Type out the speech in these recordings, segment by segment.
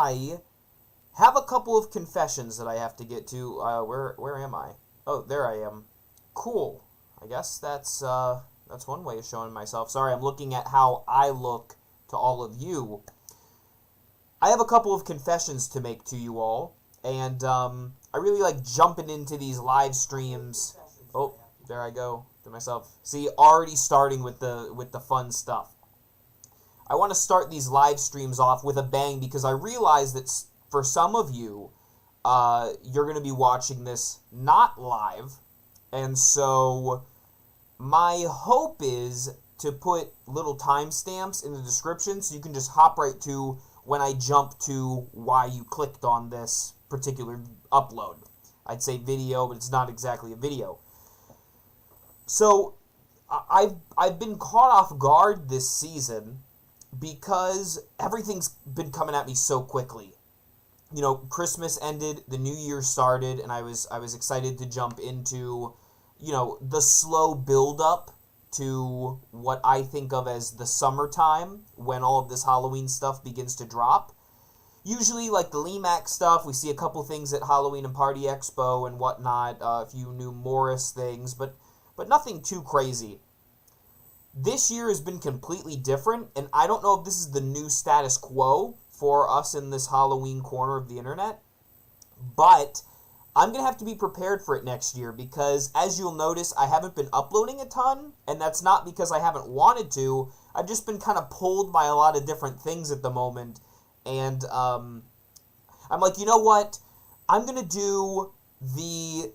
I have a couple of confessions that I have to get to. Where am I? Oh, there I am. Cool. I guess that's one way of showing myself. Sorry, I'm looking at how I look to all of you. I have a couple of confessions to make to you all, and I really like jumping into these live streams. Oh, there I go to myself. See, already starting with the fun stuff. I want to start these live streams off with a bang because I realize that for some of you, you're going to be watching this not live, and so my hope is to put little timestamps in the description so you can just hop right to when I jump to why you clicked on this particular upload. I'd say video, but it's not exactly a video. So, I've been caught off guard this season because everything's been coming at me so quickly. You know, Christmas ended, the new year started, and I was excited to jump into, you know, the slow build-up to what I think of as the summertime, when all of this Halloween stuff begins to drop. Usually, like the Lemax stuff, we see a couple things at Halloween and Party Expo and whatnot, a few new Morris things, but nothing too crazy. This year has been completely different, and I don't know if this is the new status quo for us in this Halloween corner of the internet, but I'm going to have to be prepared for it next year because, as you'll notice, I haven't been uploading a ton, and that's not because I haven't wanted to. I've just been kind of pulled by a lot of different things at the moment, and I'm like, you know what? I'm going to do the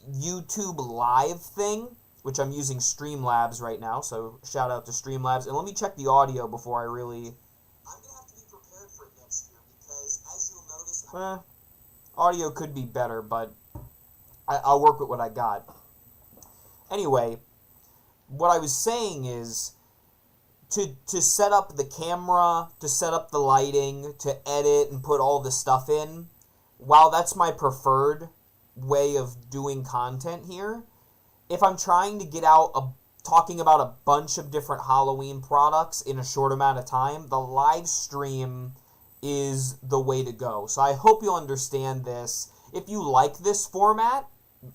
YouTube live thing, which I'm using Streamlabs right now, so shout out to Streamlabs. And let me check the audio before I really... I'm going to have to be prepared for it next year because, as you'll notice... audio could be better, but I'll work with what I got. Anyway, what I was saying is to set up the camera, to set up the lighting, to edit and put all this stuff in, while that's my preferred way of doing content here, if I'm trying to get out talking about a bunch of different Halloween products in a short amount of time, the live stream is the way to go. So I hope you'll understand this. If you like this format,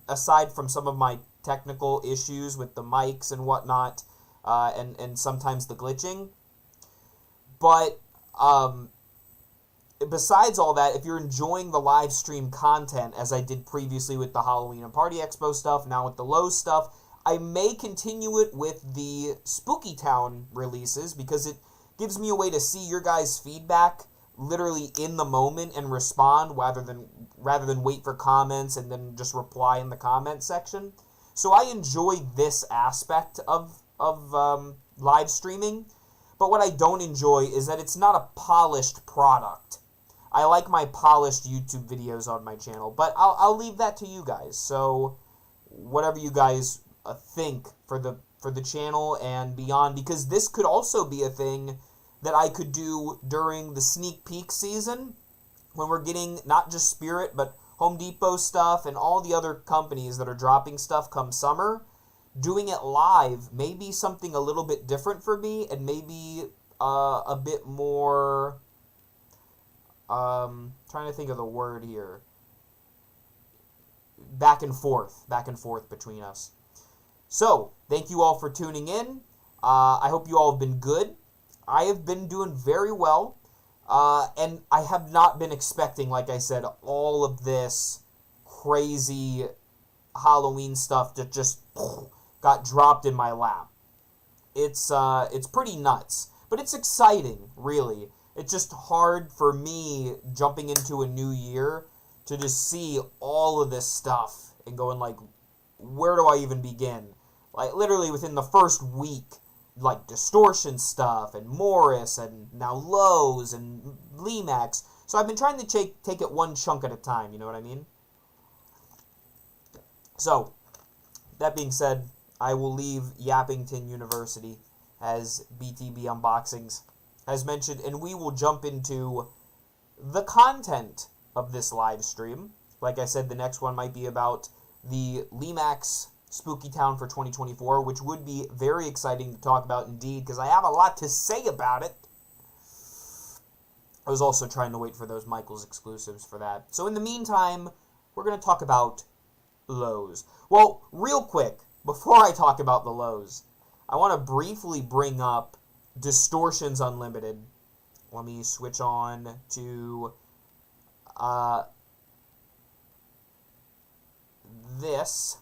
aside from some of my technical issues with the mics and whatnot, and sometimes the glitching, but besides all that, if you're enjoying the live stream content, as I did previously with the Halloween and Party Expo stuff, now with the Lowe stuff, I may continue it with the Spooky Town releases because it gives me a way to see your guys' feedback literally in the moment and respond rather than wait for comments and then just reply in the comment section. So I enjoy this aspect of live streaming, but what I don't enjoy is that it's not a polished product. I like my polished YouTube videos on my channel, but I'll leave that to you guys. So whatever you guys think for the channel and beyond, because this could also be a thing that I could do during the sneak peek season when we're getting not just Spirit, but Home Depot stuff and all the other companies that are dropping stuff come summer. Doing it live may be something a little bit different for me and maybe a bit more, trying to think of the word here, back and forth between us. So, thank you all for tuning in. I hope you all have been good. I have been doing very well, and I have not been expecting, like I said, all of this crazy Halloween stuff that just got dropped in my lap. It's pretty nuts, but it's exciting, really. It's just hard for me, jumping into a new year, to just see all of this stuff and going like, where do I even begin? Like, literally within the first week, like Distortion stuff and Morris and now Lowe's and Lemax. So I've been trying to take it one chunk at a time, you know what I mean? So, that being said, I will leave Yappington University as BTB Unboxings as mentioned, and we will jump into the content of this live stream. Like I said, the next one might be about the Lemax Spooky Town for 2024, which would be very exciting to talk about indeed, because I have a lot to say about it. I was also trying to wait for those Michaels exclusives for that. So in the meantime, we're going to talk about Lowe's. Well, real quick, before I talk about the Lowe's, I want to briefly bring up Distortions Unlimited. Let me switch on to this.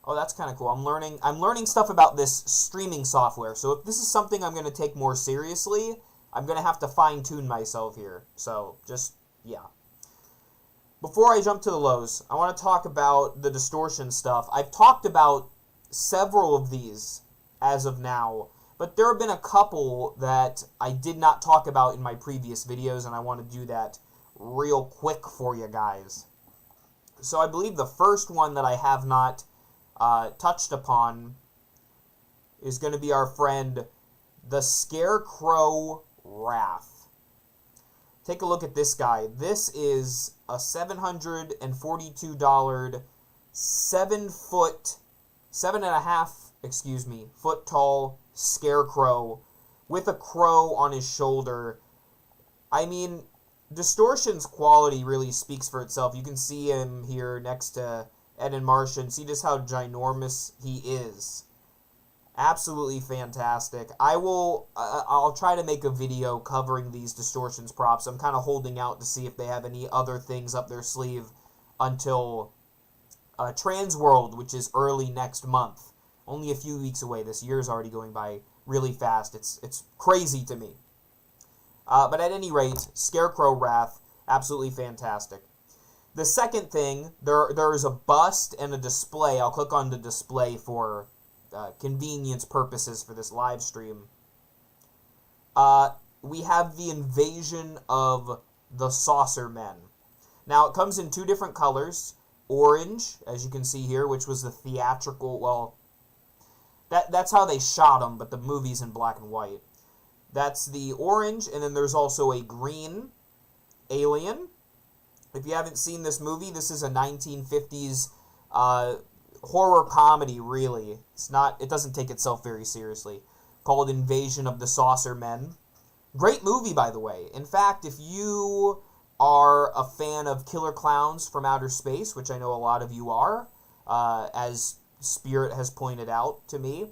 Oh, that's kind of cool. I'm learning stuff about this streaming software. So if this is something I'm going to take more seriously, I'm going to have to fine-tune myself here. So just, yeah. Before I jump to the Lowe's, I want to talk about the distortion stuff. I've talked about several of these as of now, but there have been a couple that I did not talk about in my previous videos, and I want to do that real quick for you guys. So I believe the first one that I have not touched upon is going to be our friend, the Scarecrow Wrath. Take a look at this guy. This is a $742 foot tall scarecrow with a crow on his shoulder. I mean, Distortion's quality really speaks for itself. You can see him here next to Ed and Marcia and see just how ginormous he is. Absolutely fantastic. I'll try to make a video covering these Distortions props. I'm kind of holding out to see if they have any other things up their sleeve until Transworld, which is early next month. Only a few weeks away. This year's already going by really fast. It's crazy to me. But at any rate, Scarecrow Wrath, absolutely fantastic. The second thing, there is a bust and a display. I'll click on the display for convenience purposes for this live stream. We have the Invasion of the Saucer Men. Now, it comes in two different colors. Orange, as you can see here, which was the theatrical, well, that's how they shot them, but the movie's in black and white. That's the orange, and then there's also a green alien. If you haven't seen this movie, this is a 1950s horror comedy, really. It doesn't take itself very seriously. Called Invasion of the Saucer Men. Great movie, by the way. In fact, if you are a fan of Killer Clowns from Outer Space, which I know a lot of you are, as Spirit has pointed out to me,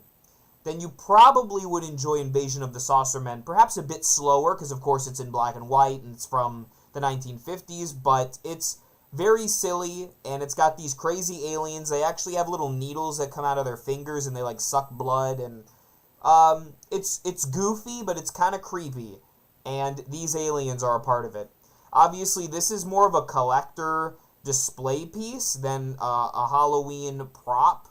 then you probably would enjoy Invasion of the Saucer Men. Perhaps a bit slower, because of course it's in black and white, and it's from the 1950s, but it's very silly, and it's got these crazy aliens. They actually have little needles that come out of their fingers, and they, like, suck blood, and it's goofy, but it's kind of creepy, and these aliens are a part of it. Obviously, this is more of a collector display piece than a Halloween prop,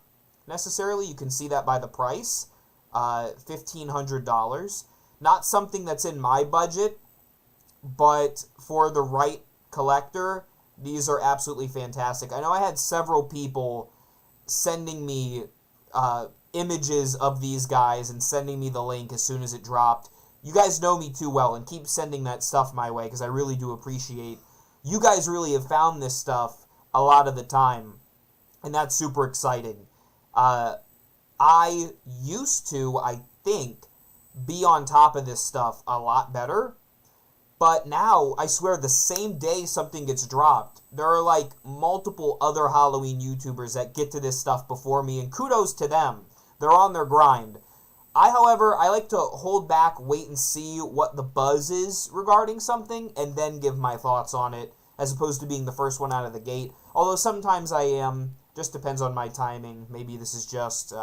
necessarily. You can see that by the price, $1,500. Not something that's in my budget, but for the right collector, these are absolutely fantastic. I know I had several people sending me images of these guys and sending me the link as soon as it dropped. You guys know me too well, and keep sending that stuff my way, because I really do appreciate. You guys really have found this stuff a lot of the time, and that's super exciting. I used to, I think, be on top of this stuff a lot better, but now, I swear, the same day something gets dropped, there are, like, multiple other Halloween YouTubers that get to this stuff before me, and kudos to them. They're on their grind. However, I like to hold back, wait and see what the buzz is regarding something, and then give my thoughts on it, as opposed to being the first one out of the gate. Although sometimes I am, just depends on my timing. Maybe this is just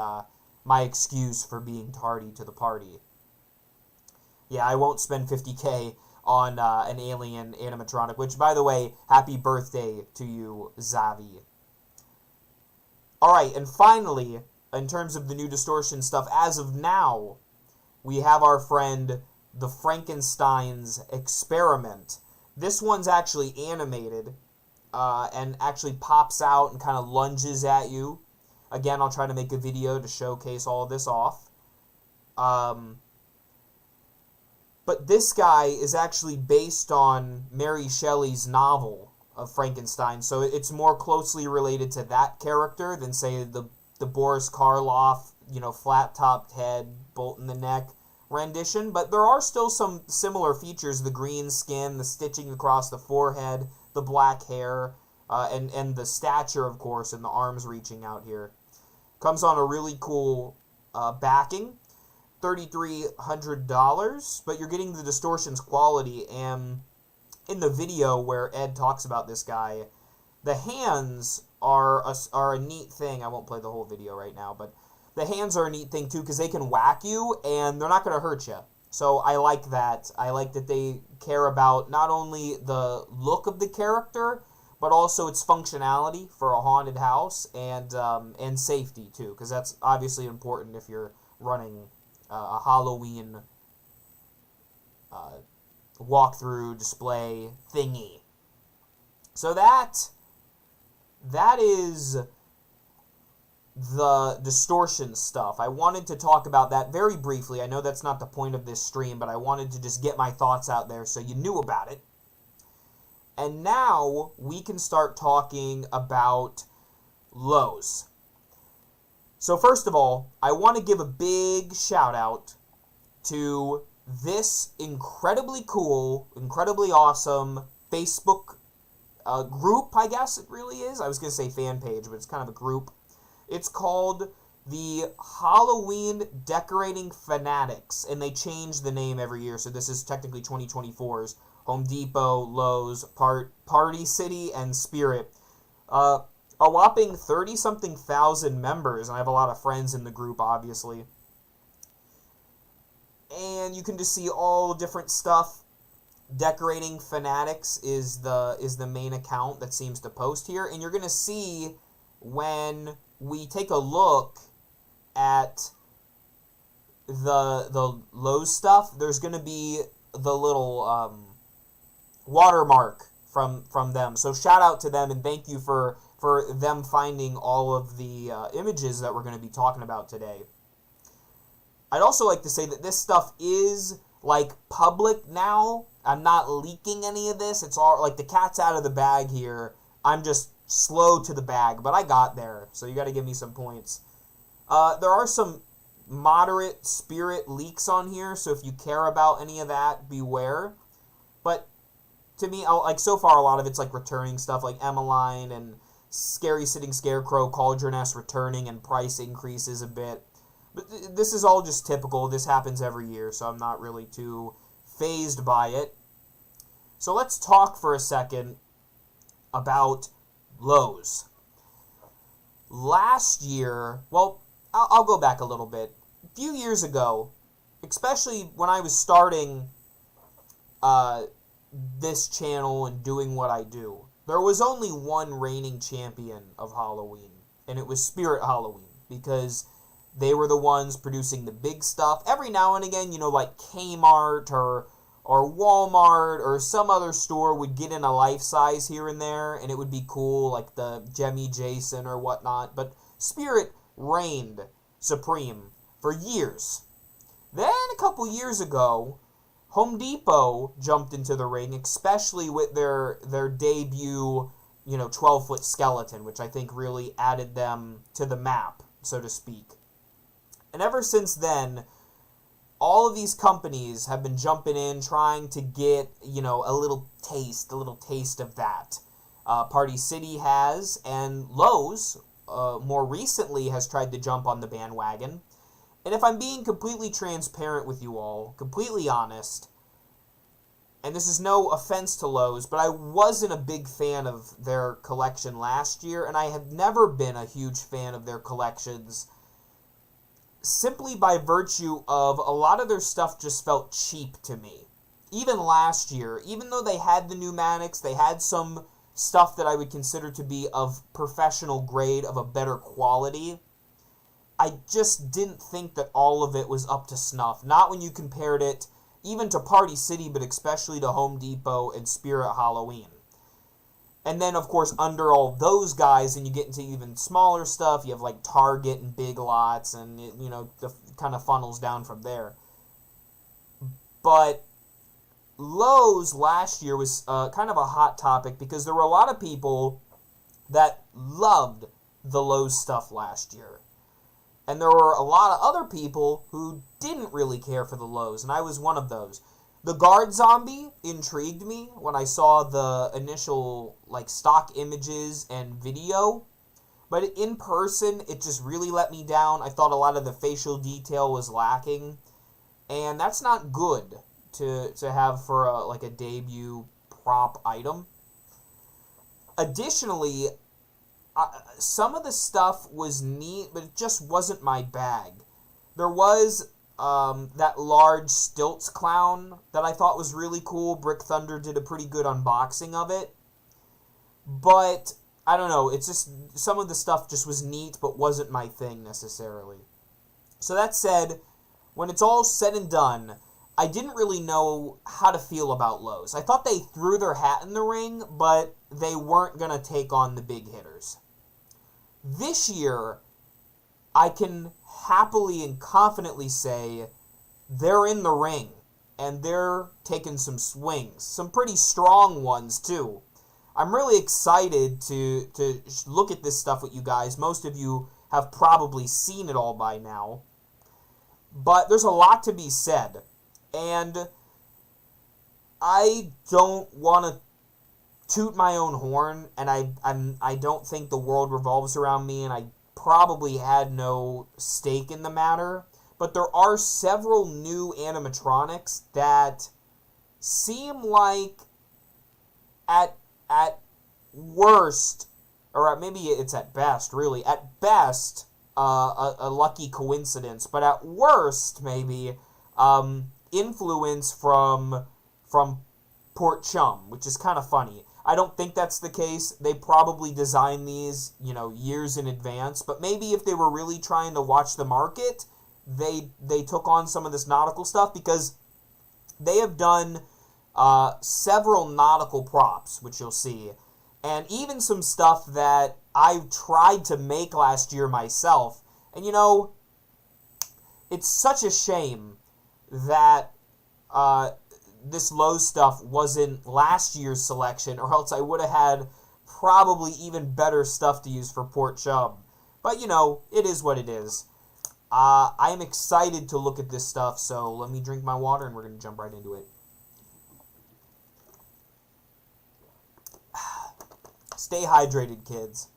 my excuse for being tardy to the party. Yeah, I won't spend $50K on an alien animatronic, which, by the way, happy birthday to you, Zavi. Alright, and finally, in terms of the new Distortion stuff, as of now, we have our friend, the Frankenstein's Experiment. This one's actually animated, and actually pops out and kind of lunges at you. Again, I'll try to make a video to showcase all of this off. But this guy is actually based on Mary Shelley's novel of Frankenstein, so it's more closely related to that character than, say, the Boris Karloff, flat-topped head, bolt in the neck, rendition, but there are still some similar features: the green skin, the stitching across the forehead, the black hair, and the stature, of course, and the arms reaching out here. Comes on a really cool backing, $3,300, but you're getting the Distortions quality. And in the video where Ed talks about this guy, the hands are a neat thing. I won't play the whole video right now, but the hands are a neat thing too, because they can whack you and they're not going to hurt you. So I like that. I like that they care about not only the look of the character, but also its functionality for a haunted house, and safety too, because that's obviously important if you're running a Halloween walkthrough display thingy. So that is the Distortion stuff. I wanted to talk about that very briefly. I know that's not the point of this stream, but I wanted to just get my thoughts out there so you knew about it. And now we can start talking about Lowe's. So first of all, I want to give a big shout out to this incredibly cool, incredibly awesome Facebook group, I guess it really is. I was going to say fan page, but it's kind of a group. It's called the Halloween Decorating Fanatics, and they change the name every year, so this is technically 2024's Home Depot, Lowe's, Party City, and Spirit. A whopping 30-something thousand members, and I have a lot of friends in the group, obviously. And you can just see all different stuff. Decorating Fanatics is the main account that seems to post here, and you're going to see when we take a look at the Lowe's stuff, there's going to be the little watermark from them. So shout out to them, and thank you for them finding all of the images that we're going to be talking about today. I'd also like to say that this stuff is like public now. I'm not leaking any of this. It's all like the cat's out of the bag here. I'm just slow to the bag, but I got there, so you got to give me some points. There are some moderate Spirit leaks on here, so if you care about any of that, beware. But to me, like so far, a lot of it's like returning stuff, like Emmeline and Scary Sitting Scarecrow, Cauldroness returning, and price increases a bit. But this is all just typical. This happens every year, so I'm not really too fazed by it. So let's talk for a second about Lowe's. Last year, well, I'll go back a little bit. A few years ago, especially when I was starting this channel and doing what I do, there was only one reigning champion of Halloween, and it was Spirit Halloween, because they were the ones producing the big stuff. Every now and again, like Kmart or Walmart or some other store would get in a life size here and there, and it would be cool, like the Gemmy Jason or whatnot. But Spirit reigned supreme for years. Then a couple years ago, Home Depot jumped into the ring, especially with their debut, 12-foot skeleton, which I think really added them to the map, so to speak. And ever since then, all of these companies have been jumping in, trying to get, a little taste of that. Party City has, and Lowe's, more recently, has tried to jump on the bandwagon. And if I'm being completely transparent with you all, completely honest, and this is no offense to Lowe's, but I wasn't a big fan of their collection last year, and I have never been a huge fan of their collections, simply by virtue of a lot of their stuff just felt cheap to me. Even last year, even though they had the pneumatics, they had some stuff that I would consider to be of professional grade, of a better quality, I just didn't think that all of it was up to snuff. Not when you compared it even to Party City, but especially to Home Depot and Spirit Halloween. And then, of course, under all those guys, and you get into even smaller stuff, you have like Target and Big Lots, and the kind of funnels down from there. But Lowe's last year was kind of a hot topic, because there were a lot of people that loved the Lowe's stuff last year. And there were a lot of other people who didn't really care for the Lowe's, and I was one of those. The guard zombie intrigued me when I saw the initial, like, stock images and video. But in person, it just really let me down. I thought a lot of the facial detail was lacking. And that's not good to have for, a debut prop item. Additionally, some of the stuff was neat, but it just wasn't my bag. There was that large stilts clown that I thought was really cool. Brick Thunder did a pretty good unboxing of it. But, I don't know, it's just, some of the stuff just was neat, but wasn't my thing necessarily. So that said, when it's all said and done, I didn't really know how to feel about Lowe's. I thought they threw their hat in the ring, but they weren't going to take on the big hitters. This year, I can happily and confidently say they're in the ring, and they're taking some swings. Some pretty strong ones, too. I'm really excited to look at this stuff with you guys. Most of you have probably seen it all by now. But there's a lot to be said. And I don't want to toot my own horn, and I don't think the world revolves around me, and I probably had no stake in the matter. But there are several new animatronics that seem like at worst, or maybe it's at best, really, at best, a lucky coincidence, but at worst, maybe, influence from Port Chum, which is kind of funny. I don't think that's the case. They probably designed these, years in advance, but maybe if they were really trying to watch the market, they took on some of this nautical stuff, because they have done several nautical props, which you'll see, and even some stuff that I tried to make last year myself. And it's such a shame that this Lowe stuff wasn't last year's selection, or else I would have had probably even better stuff to use for Port Chum. But, it is what it is. I am excited to look at this stuff, so let me drink my water and we're going to jump right into it. Stay hydrated, kids.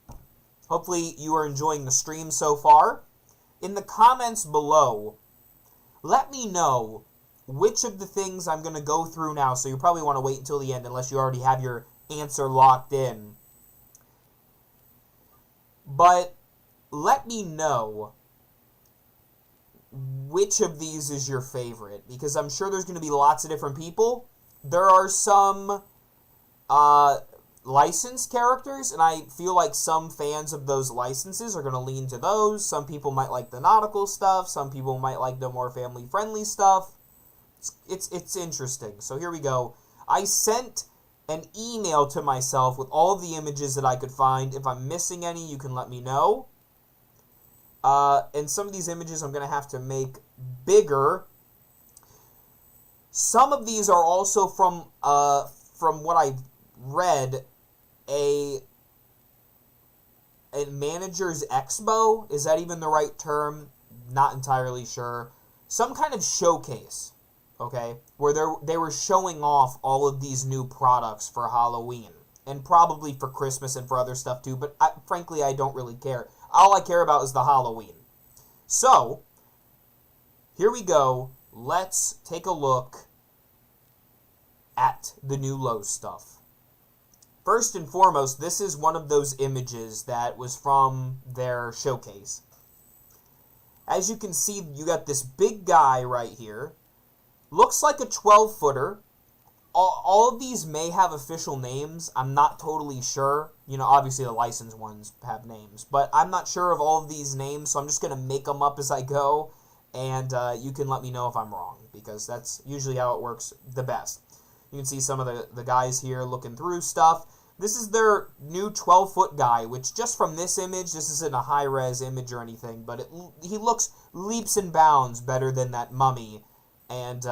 Hopefully you are enjoying the stream so far. In the comments below, let me know which of the things I'm going to go through now, so you probably want to wait until the end unless you already have your answer locked in. But let me know which of these is your favorite, because I'm sure there's going to be lots of different people. There are some licensed characters, and I feel like some fans of those licenses are going to lean to those. Some people might like the nautical stuff. Some people might like the more family-friendly stuff. It's interesting. So here we go. I sent an email to myself with all of the images that I could find. If I'm missing any, you can let me know. And some of these images I'm going to have to make bigger. Some of these are also from what I've read, a manager's expo. Is that even the right term? Not entirely sure. Some kind of showcase, okay, where they were showing off all of these new products for Halloween, and probably for Christmas and for other stuff too, but frankly, I don't really care. All I care about is the Halloween. So, here we go. Let's take a look at the new Lowe stuff. First and foremost, this is one of those images that was from their showcase. As you can see, you got this big guy right here. Looks like a 12-footer. All of these may have official names. I'm not totally sure. Obviously the licensed ones have names. But I'm not sure of all of these names, so I'm just going to make them up as I go. And you can let me know if I'm wrong, because that's usually how it works the best. You can see some of the guys here looking through stuff. This is their new 12-foot guy, which just from this image, this isn't a high-res image or anything, but he looks leaps and bounds better than that mummy. And,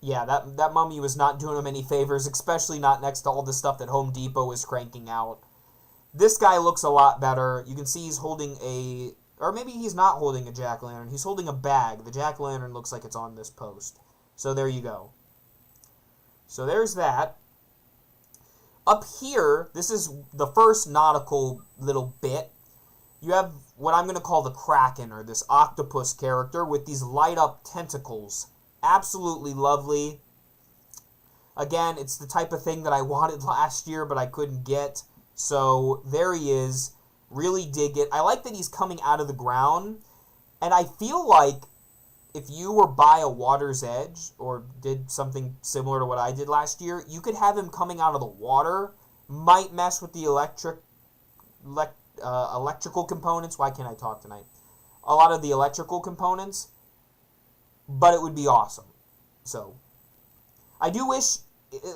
yeah, that mummy was not doing him any favors, especially not next to all the stuff that Home Depot is cranking out. This guy looks a lot better. You can see he's holding Or maybe he's not holding a jack-o'-lantern. He's holding a bag. The jack-o'-lantern looks like it's on this post. So there you go. So there's that. Up here, this is the first nautical little bit. You have what I'm going to call the Kraken, or this octopus character with these light-up tentacles. Absolutely lovely. Again, it's the type of thing that I wanted last year, but I couldn't get. So there he is. Really dig it. I like that he's coming out of the ground. And I feel like if you were by a water's edge, or did something similar to what I did last year, you could have him coming out of the water. Might mess with the electrical components. Why can't I talk tonight? A lot of the electrical components. But it would be awesome. So, I do wish,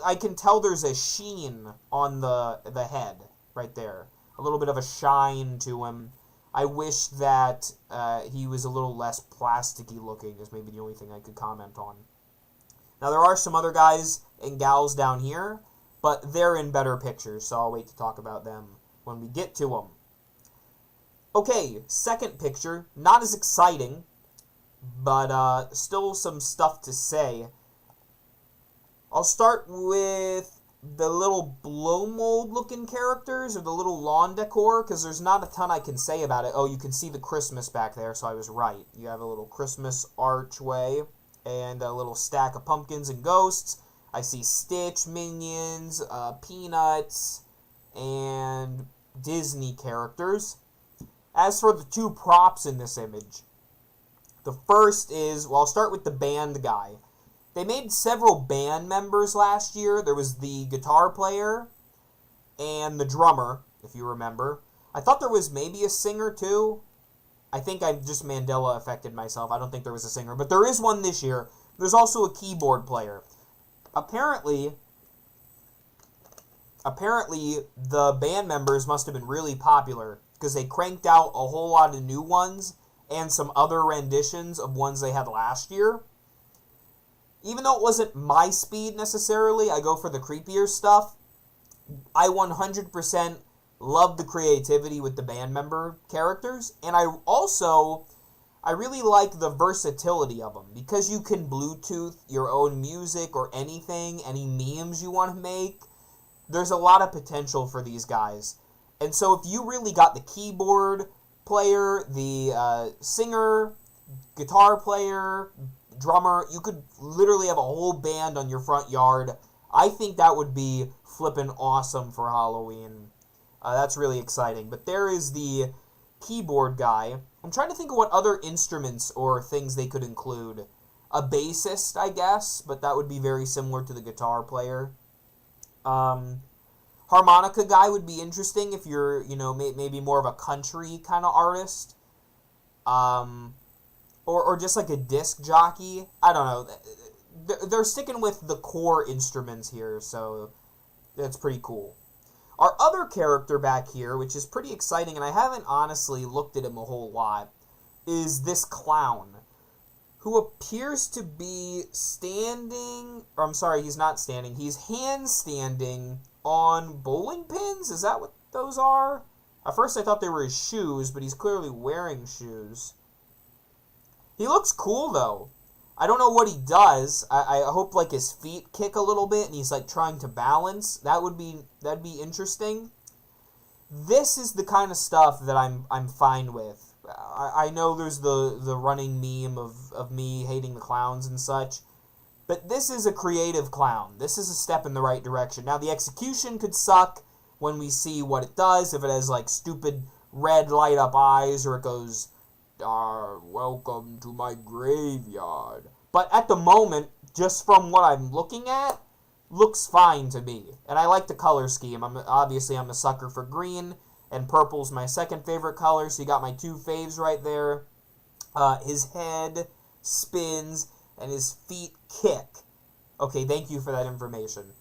I can tell there's a sheen on the head right there. A little bit of a shine to him. I wish that he was a little less plasticky looking, is maybe the only thing I could comment on. Now, there are some other guys and gals down here, but they're in better pictures, so I'll wait to talk about them when we get to them. Okay, second picture. Not as exciting, but still some stuff to say. I'll start with the little blow mold looking characters, or the little lawn decor, because there's not a ton I can say about it. Oh, you can see the Christmas back there, so I was right. You have a little Christmas archway and a little stack of pumpkins and ghosts. I see Stitch, Minions, Peanuts, and Disney characters. As for the two props in this image, the first is, well, I'll start with the band guy. They made several band members last year. There was the guitar player and the drummer, if you remember. I thought there was maybe a singer, too. I think I just Mandela affected myself. I don't think there was a singer. But there is one this year. There's also a keyboard player. Apparently, the band members must have been really popular, because they cranked out a whole lot of new ones and some other renditions of ones they had last year. Even though it wasn't my speed necessarily, I go for the creepier stuff. I 100% love the creativity with the band member characters. And I really like the versatility of them. Because you can Bluetooth your own music or anything, any memes you want to make. There's a lot of potential for these guys. And so if you really got the keyboard player, the singer, guitar player, drummer, you could literally have a whole band on your front yard. I think that would be flippin' awesome for Halloween. That's really exciting. But there is the keyboard guy. I'm trying to think of what other instruments or things they could include. A bassist, I guess, but that would be very similar to the guitar player. Harmonica guy would be interesting if you're, maybe more of a country kind of artist. Or just like a disc jockey. I don't know. They're sticking with the core instruments here, so that's pretty cool. Our other character back here, which is pretty exciting, and I haven't honestly looked at him a whole lot, is this clown, who appears to be standing, or I'm sorry, he's not standing, he's handstanding on bowling pins? Is that what those are? At first I thought they were his shoes, but he's clearly wearing shoes. He looks cool, though. I don't know what he does. I hope, like, his feet kick a little bit and he's, like, trying to balance. That'd be interesting. This is the kind of stuff that I'm fine with. I know there's the running meme of me hating the clowns and such, but this is a creative clown. This is a step in the right direction. Now, the execution could suck when we see what it does, if it has, like, stupid red light-up eyes, or it goes, welcome to my graveyard. But at the moment, just from what I'm looking at, looks fine to me. And I like the color scheme. I'm a sucker for green, and purple's my second favorite color, so you got my two faves right there. His head spins, and his feet kick. Okay, thank you for that information.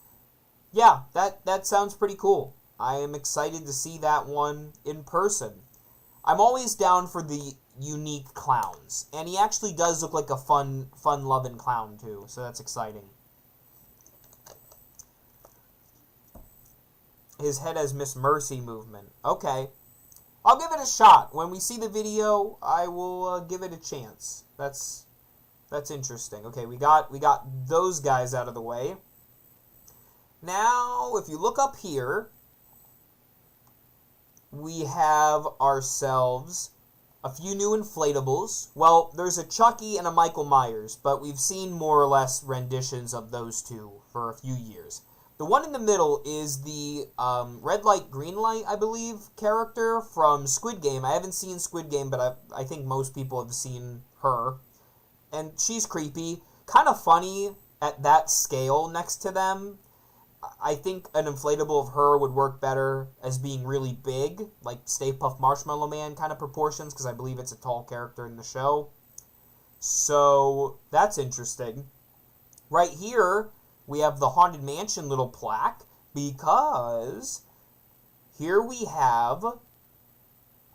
Yeah, that sounds pretty cool. I am excited to see that one in person. I'm always down for the unique clowns, and he actually does look like a fun-loving clown too, so that's exciting. His head has Miss Mercy movement. Okay. I'll give it a shot. When we see the video, I will give it a chance. That's interesting. Okay, we got those guys out of the way. Now, if you look up here, we have ourselves a few new inflatables. Well, there's a Chucky and a Michael Myers, but we've seen more or less renditions of those two for a few years. The one in the middle is the red light, green light, I believe, character from Squid Game. I haven't seen Squid Game, but I think most people have seen her. And she's creepy. Kind of funny at that scale next to them. I think an inflatable of her would work better as being really big, like Stay Puft Marshmallow Man kind of proportions, because I believe it's a tall character in the show. So, that's interesting. Right here, we have the Haunted Mansion little plaque, because here we have,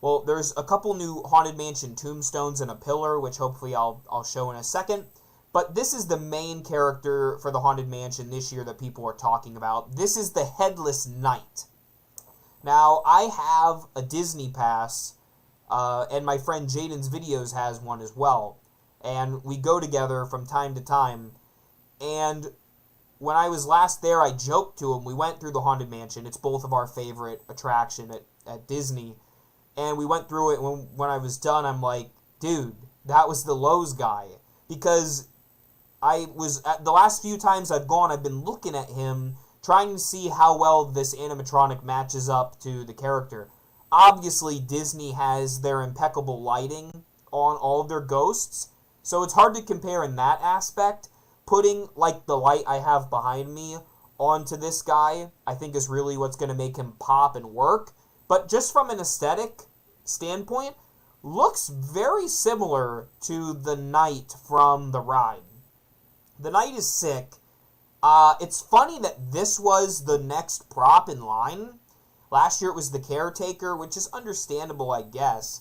well, there's a couple new Haunted Mansion tombstones and a pillar, which hopefully I'll show in a second. But this is the main character for the Haunted Mansion this year that people are talking about. This is the Headless Knight. Now, I have a Disney Pass, and my friend Jaden's Videos has one as well. And we go together from time to time. And when I was last there, I joked to him. We went through the Haunted Mansion. It's both of our favorite attraction at Disney. And we went through it, and when I was done, I'm like, dude, that was the Lowe's guy. Because the last few times I've gone, I've been looking at him, trying to see how well this animatronic matches up to the character. Obviously, Disney has their impeccable lighting on all of their ghosts, so it's hard to compare in that aspect. Putting, like, the light I have behind me onto this guy, I think is really what's going to make him pop and work. But just from an aesthetic standpoint, looks very similar to the Knight from the ride. The Knight is sick. It's funny that this was the next prop in line. Last year it was the Caretaker, which is understandable, I guess.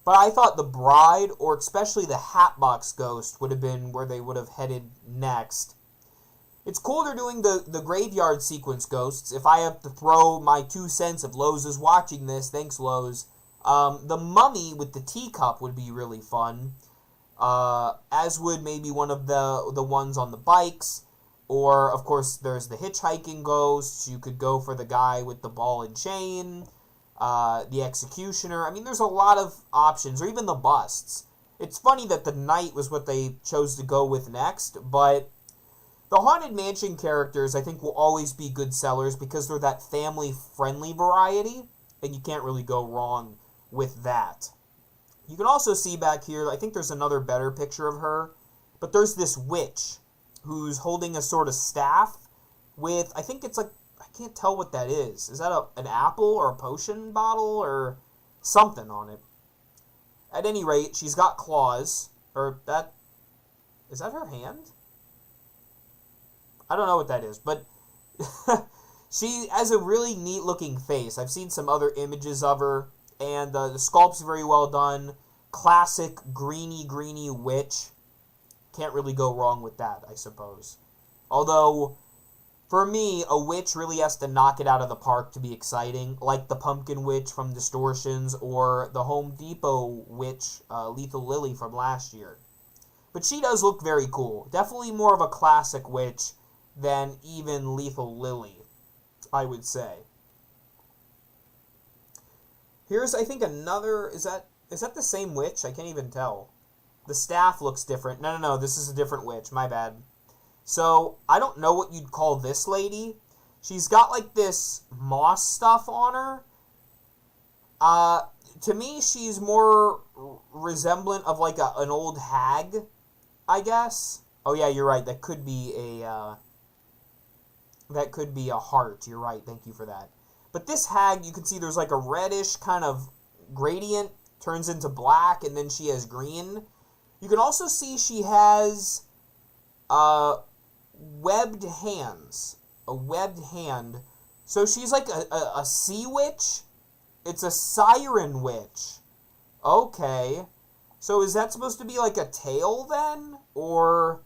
But I thought the Bride, or especially the Hatbox Ghost, would have been where they would have headed next. It's cool they're doing the Graveyard Sequence Ghosts. If I have to throw my 2 cents, if Lowe's is watching this, thanks Lowe's. The Mummy with the teacup would be really fun. As would maybe one of the ones on the bikes. Or, of course, there's the hitchhiking ghosts. You could go for the guy with the ball and chain. The executioner. I mean, there's a lot of options. Or even the busts. It's funny that the Knight was what they chose to go with next. But the Haunted Mansion characters, I think, will always be good sellers because they're that family-friendly variety. And you can't really go wrong with that. You can also see back here, I think there's another better picture of her, but there's this witch who's holding a sort of staff with, I think it's like, I can't tell what that is. Is that an apple or a potion bottle or something on it? At any rate, she's got claws, or that, is that her hand? I don't know what that is, but she has a really neat looking face. I've seen some other images of her. And the sculpt's very well done. Classic greeny witch. Can't really go wrong with that, I suppose. Although, for me, a witch really has to knock it out of the park to be exciting. Like the Pumpkin Witch from Distortions or the Home Depot Witch, Lethal Lily from last year. But she does look very cool. Definitely more of a classic witch than even Lethal Lily, I would say. Here's, I think, another, is that the same witch? I can't even tell. The staff looks different. No, this is a different witch. My bad. So, I don't know what you'd call this lady. She's got, like, this moss stuff on her. To me, she's more resemblant of, like, an old hag, I guess. Oh, yeah, you're right. That could be a heart. You're right. Thank you for that. But this hag, you can see there's like a reddish kind of gradient, turns into black, and then she has green. You can also see she has webbed hands. A webbed hand. So she's like a sea witch? It's a siren witch. Okay. So is that supposed to be like a tail then? Or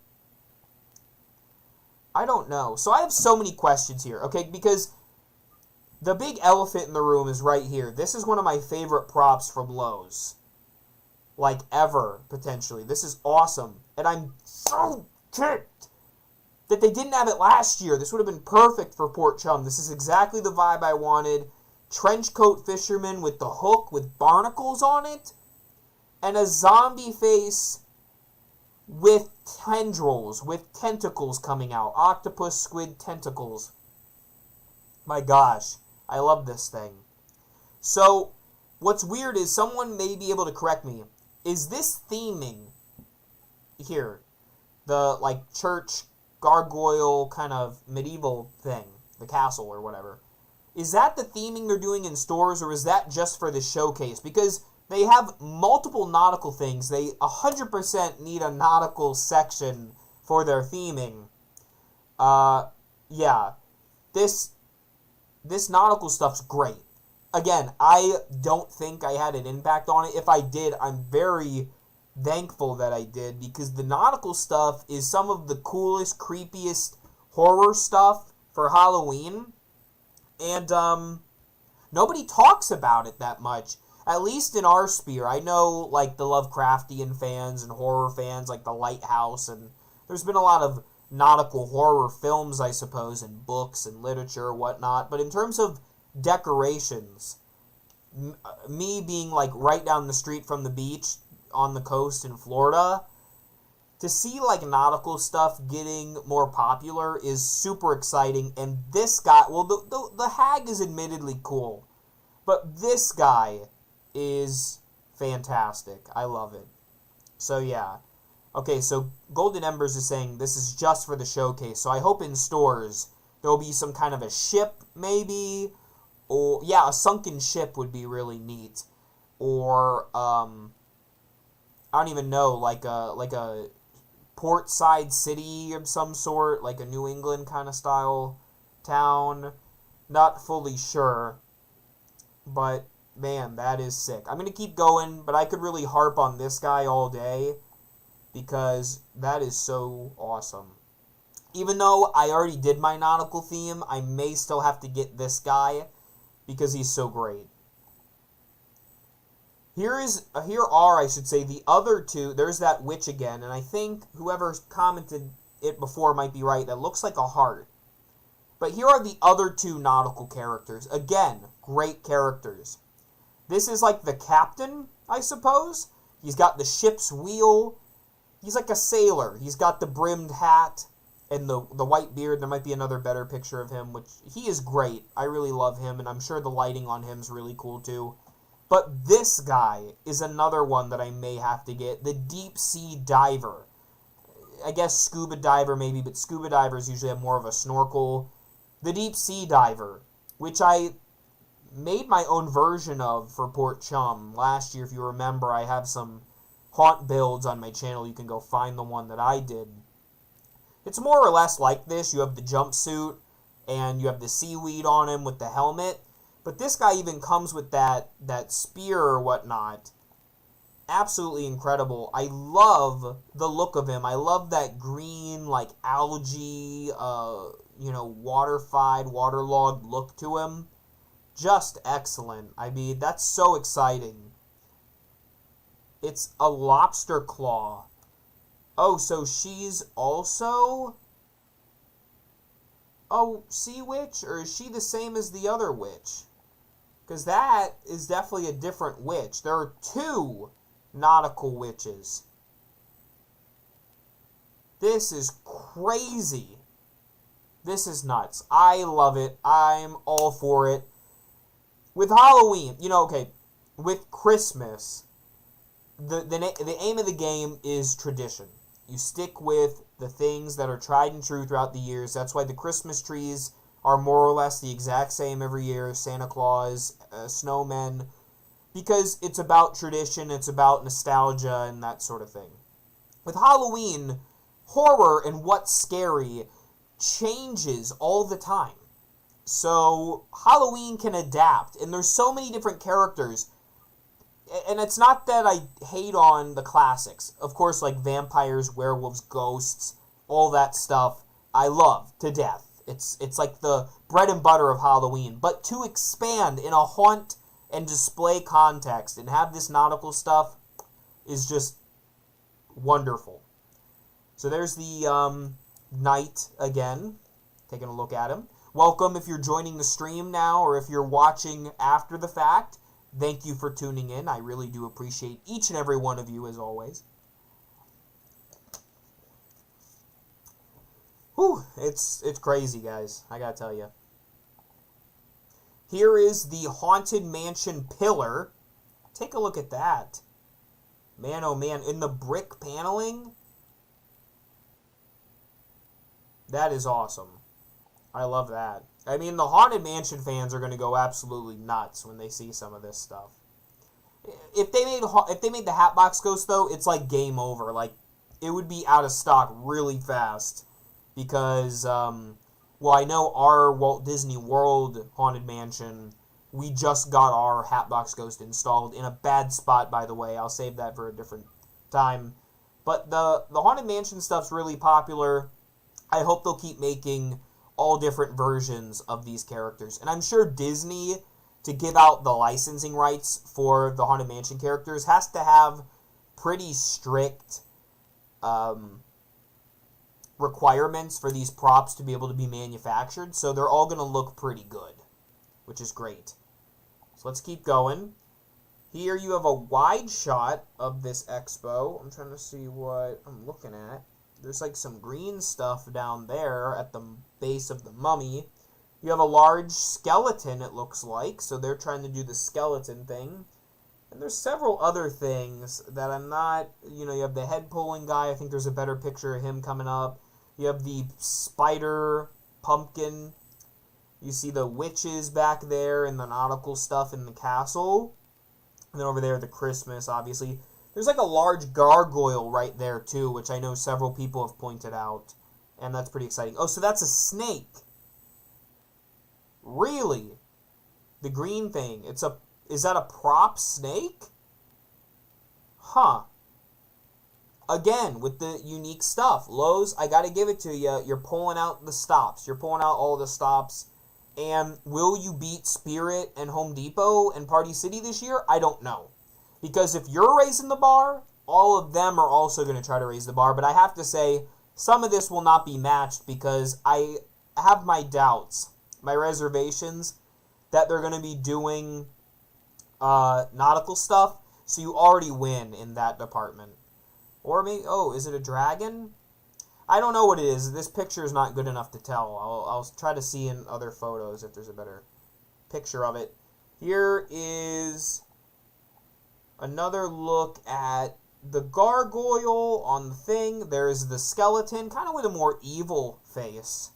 I don't know. So I have so many questions here, okay? Because The big elephant in the room is right here. This is one of my favorite props from Lowe's. Like, ever, potentially. This is awesome. And I'm so ticked that they didn't have it last year. This would have been perfect for Port Chum. This is exactly the vibe I wanted. Trench coat fisherman with the hook with barnacles on it. And a zombie face with tendrils, with tentacles coming out. Octopus, squid, tentacles. My gosh. I love this thing. So, what's weird is someone may be able to correct me. Is this theming here, the, like, church, gargoyle, kind of medieval thing, the castle or whatever, is that the theming they're doing in stores, or is that just for the showcase? Because they have multiple nautical things. They 100% need a nautical section for their theming. Yeah. This nautical stuff's great. Again, I don't think I had an impact on it. If I did, I'm very thankful that I did, because the nautical stuff is some of the coolest, creepiest horror stuff for Halloween. And, nobody talks about it that much. At least in our sphere. I know, like, the Lovecraftian fans and horror fans, like The Lighthouse, and there's been a lot of nautical horror films, I suppose, and books and literature or whatnot. But in terms of decorations, me being, like, right down the street from the beach on the coast in Florida, to see, like, nautical stuff getting more popular is super exciting. And this guy, well, the hag is admittedly cool, but this guy is fantastic. I love it. So, yeah. Okay, so Golden Embers is saying this is just for the showcase. So I hope in stores there'll be some kind of a ship, maybe. Or, yeah, a sunken ship would be really neat. Or, I don't even know, like a portside city of some sort, like a New England kind of style town. Not fully sure. But, man, that is sick. I'm going to keep going, but I could really harp on this guy all day, because that is so awesome. Even though I already did my nautical theme, I may still have to get this guy, because he's so great. Here are, I should say, the other two. There's that witch again, and I think whoever commented it before might be right. That looks like a heart. But here are the other two nautical characters. Again, great characters. This is like the captain, I suppose. He's got the ship's wheel. He's like a sailor. He's got the brimmed hat and the white beard. There might be another better picture of him, which he is great. I really love him, and I'm sure the lighting on him is really cool too. But this guy is another one that I may have to get. The deep sea diver. I guess scuba diver maybe, but scuba divers usually have more of a snorkel. The deep sea diver, which I made my own version of for Port Chum last year. If you remember, I have some haunt builds on my channel. You can go find the one that I did. It's more or less like this. You have the jumpsuit, and you have the seaweed on him with the helmet. But this guy even comes with that spear or whatnot. Absolutely incredible. I love the look of him. I love that green, like, algae, waterlogged look to him. Just excellent. I mean, that's so exciting. It's a lobster claw. Oh, so she's also a sea witch? Or is she the same as the other witch? Because that is definitely a different witch. There are two nautical witches. This is crazy. This is nuts. I love it. I'm all for it. With Halloween, with Christmas, the aim of the game is tradition. You stick with the things that are tried and true throughout the years. That's why the Christmas trees are more or less the exact same every year. Santa Claus, snowmen. Because it's about tradition, it's about nostalgia, and that sort of thing. With Halloween, horror and what's scary changes all the time. So, Halloween can adapt, and there's so many different characters. And it's not that I hate on the classics. Of course, like vampires, werewolves, ghosts, all that stuff, I love to death. It's like the bread and butter of Halloween. But to expand in a haunt and display context and have this nautical stuff is just wonderful. So there's the knight again, taking a look at him. Welcome if you're joining the stream now or if you're watching after the fact. Thank you for tuning in. I really do appreciate each and every one of you as always. Whew, it's crazy, guys. I gotta tell you. Here is the Haunted Mansion pillar. Take a look at that. Man, oh man, in the brick paneling. That is awesome. I love that. I mean, the Haunted Mansion fans are going to go absolutely nuts when they see some of this stuff. If they made the Hatbox Ghost, though, it's like game over. Like, it would be out of stock really fast. Because, well, I know our Walt Disney World Haunted Mansion, we just got our Hatbox Ghost installed in a bad spot, by the way. I'll save that for a different time. But the Haunted Mansion stuff's really popular. I hope they'll keep making all different versions of these characters. And I'm sure Disney, to give out the licensing rights for the Haunted Mansion characters, has to have pretty strict requirements for these props to be able to be manufactured. So they're all going to look pretty good, which is great. So let's keep going. Here you have a wide shot of this expo. I'm trying to see what I'm looking at. There's like some green stuff down there at the base of the mummy. You have a large skeleton, it looks like. So they're trying to do the skeleton thing. And there's several other things that I'm not... You know, you have the head pulling guy. I think there's a better picture of him coming up. You have the spider pumpkin. You see the witches back there and the nautical stuff in the castle. And then over there, the Christmas, obviously. There's like a large gargoyle right there, too, which I know several people have pointed out. And that's pretty exciting. Oh, so that's a snake. Really? The green thing. Is that a prop snake? Huh. Again, with the unique stuff. Lowe's, I gotta give it to you. You're pulling out the stops. You're pulling out all the stops. And will you beat Spirit and Home Depot and Party City this year? I don't know. Because if you're raising the bar, all of them are also going to try to raise the bar. But I have to say, some of this will not be matched because I have my doubts, my reservations, that they're going to be doing nautical stuff. So you already win in that department. Or maybe, oh, is it a dragon? I don't know what it is. This picture is not good enough to tell. I'll try to see in other photos if there's a better picture of it. Here is another look at the gargoyle on the thing. There's the skeleton, kind of with a more evil face.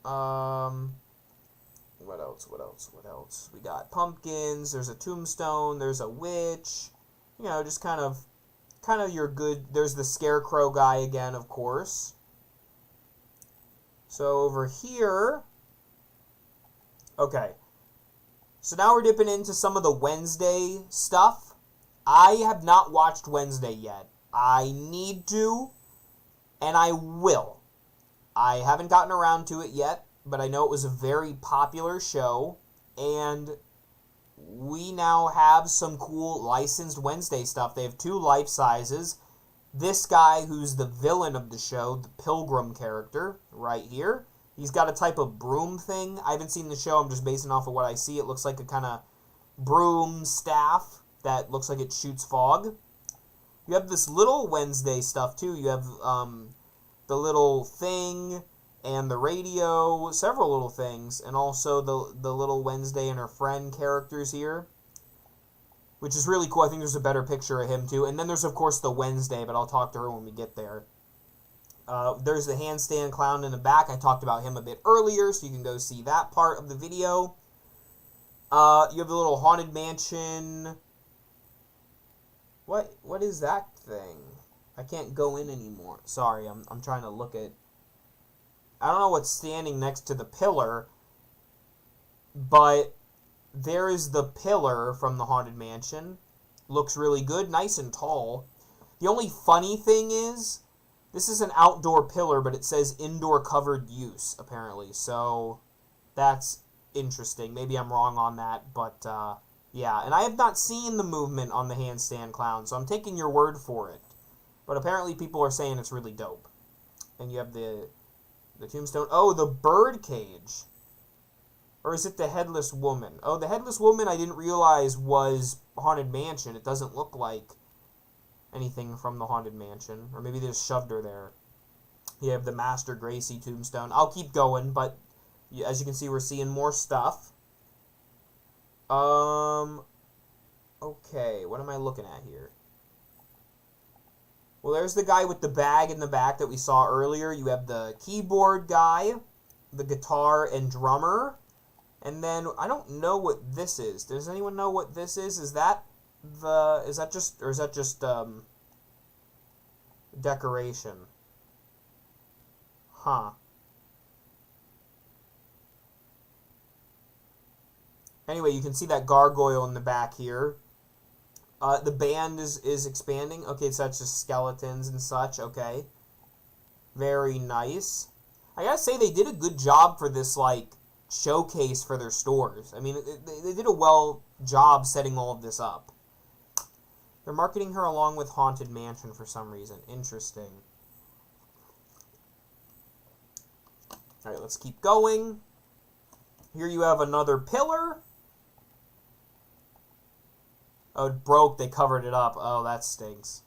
What else? We got pumpkins, there's a tombstone, there's a witch. You know, just kind of your good... There's the scarecrow guy again, of course. So over here... Okay. So now we're dipping into some of the Wednesday stuff. I have not watched Wednesday yet. I need to, and I will. I haven't gotten around to it yet, but I know it was a very popular show, and we now have some cool licensed Wednesday stuff. They have 2 life sizes. This guy, who's the villain of the show, the Pilgrim character, right here. He's got a type of broom thing. I haven't seen the show. I'm just basing off of what I see. It looks like a kind of broom staff that looks like it shoots fog. You have this little Wednesday stuff, too. You have the little thing and the radio, several little things, and also the little Wednesday and her friend characters here, which is really cool. I think there's a better picture of him, too. And then there's, of course, the Wednesday, but I'll talk to her when we get there. There's the handstand clown in the back. I talked about him a bit earlier, so you can go see that part of the video. You have the little Haunted Mansion. What is that thing? I can't go in anymore. Sorry, I'm trying to look at... I don't know what's standing next to the pillar, but there is the pillar from the Haunted Mansion. Looks really good, nice and tall. The only funny thing is, This is an outdoor pillar, but it says indoor covered use, apparently. So, that's interesting. Maybe I'm wrong on that, but, yeah. And I have not seen the movement on the handstand clown, so I'm taking your word for it. But apparently people are saying it's really dope. And you have the tombstone. Oh, the bird cage. Or is it the Headless Woman? Oh, the Headless Woman I didn't realize was Haunted Mansion. It doesn't look like anything from the Haunted Mansion. Or maybe they just shoved her there. You have the Master Gracie tombstone. I'll keep going, but as you can see, we're seeing more stuff. Okay, what am I looking at here? Well, there's the guy with the bag in the back that we saw earlier. You have the keyboard guy, the guitar and drummer. And then, I don't know what this is. Does anyone know what this is? Is that just decoration? Huh. Anyway, you can see that gargoyle in the back here. The band is expanding. Okay, so that's just skeletons and such. Okay. Very nice. I gotta say, they did a good job for this, like, showcase for their stores. I mean, they did a well job setting all of this up. They're marketing her along with Haunted Mansion for some reason. Interesting. Alright, let's keep going. Here you have another pillar. Oh, it broke. They covered it up. Oh, that stinks.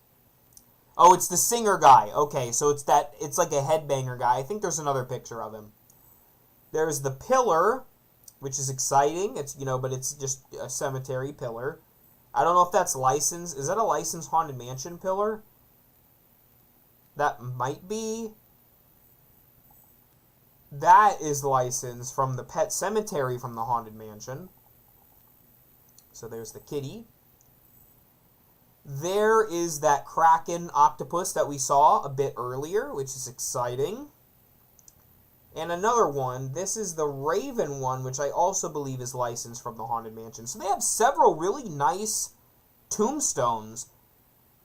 Oh, it's the singer guy. Okay, so it's like a headbanger guy. I think there's another picture of him. There's the pillar, which is exciting. It's, but it's just a cemetery pillar. I don't know if that's licensed. Is that a licensed Haunted Mansion pillar? That might be. That is licensed from the Pet Cemetery from the Haunted Mansion. So there's the kitty. There is that Kraken octopus that we saw a bit earlier, which is exciting. And another one, this is the Raven one, which I also believe is licensed from the Haunted Mansion. So they have several really nice tombstones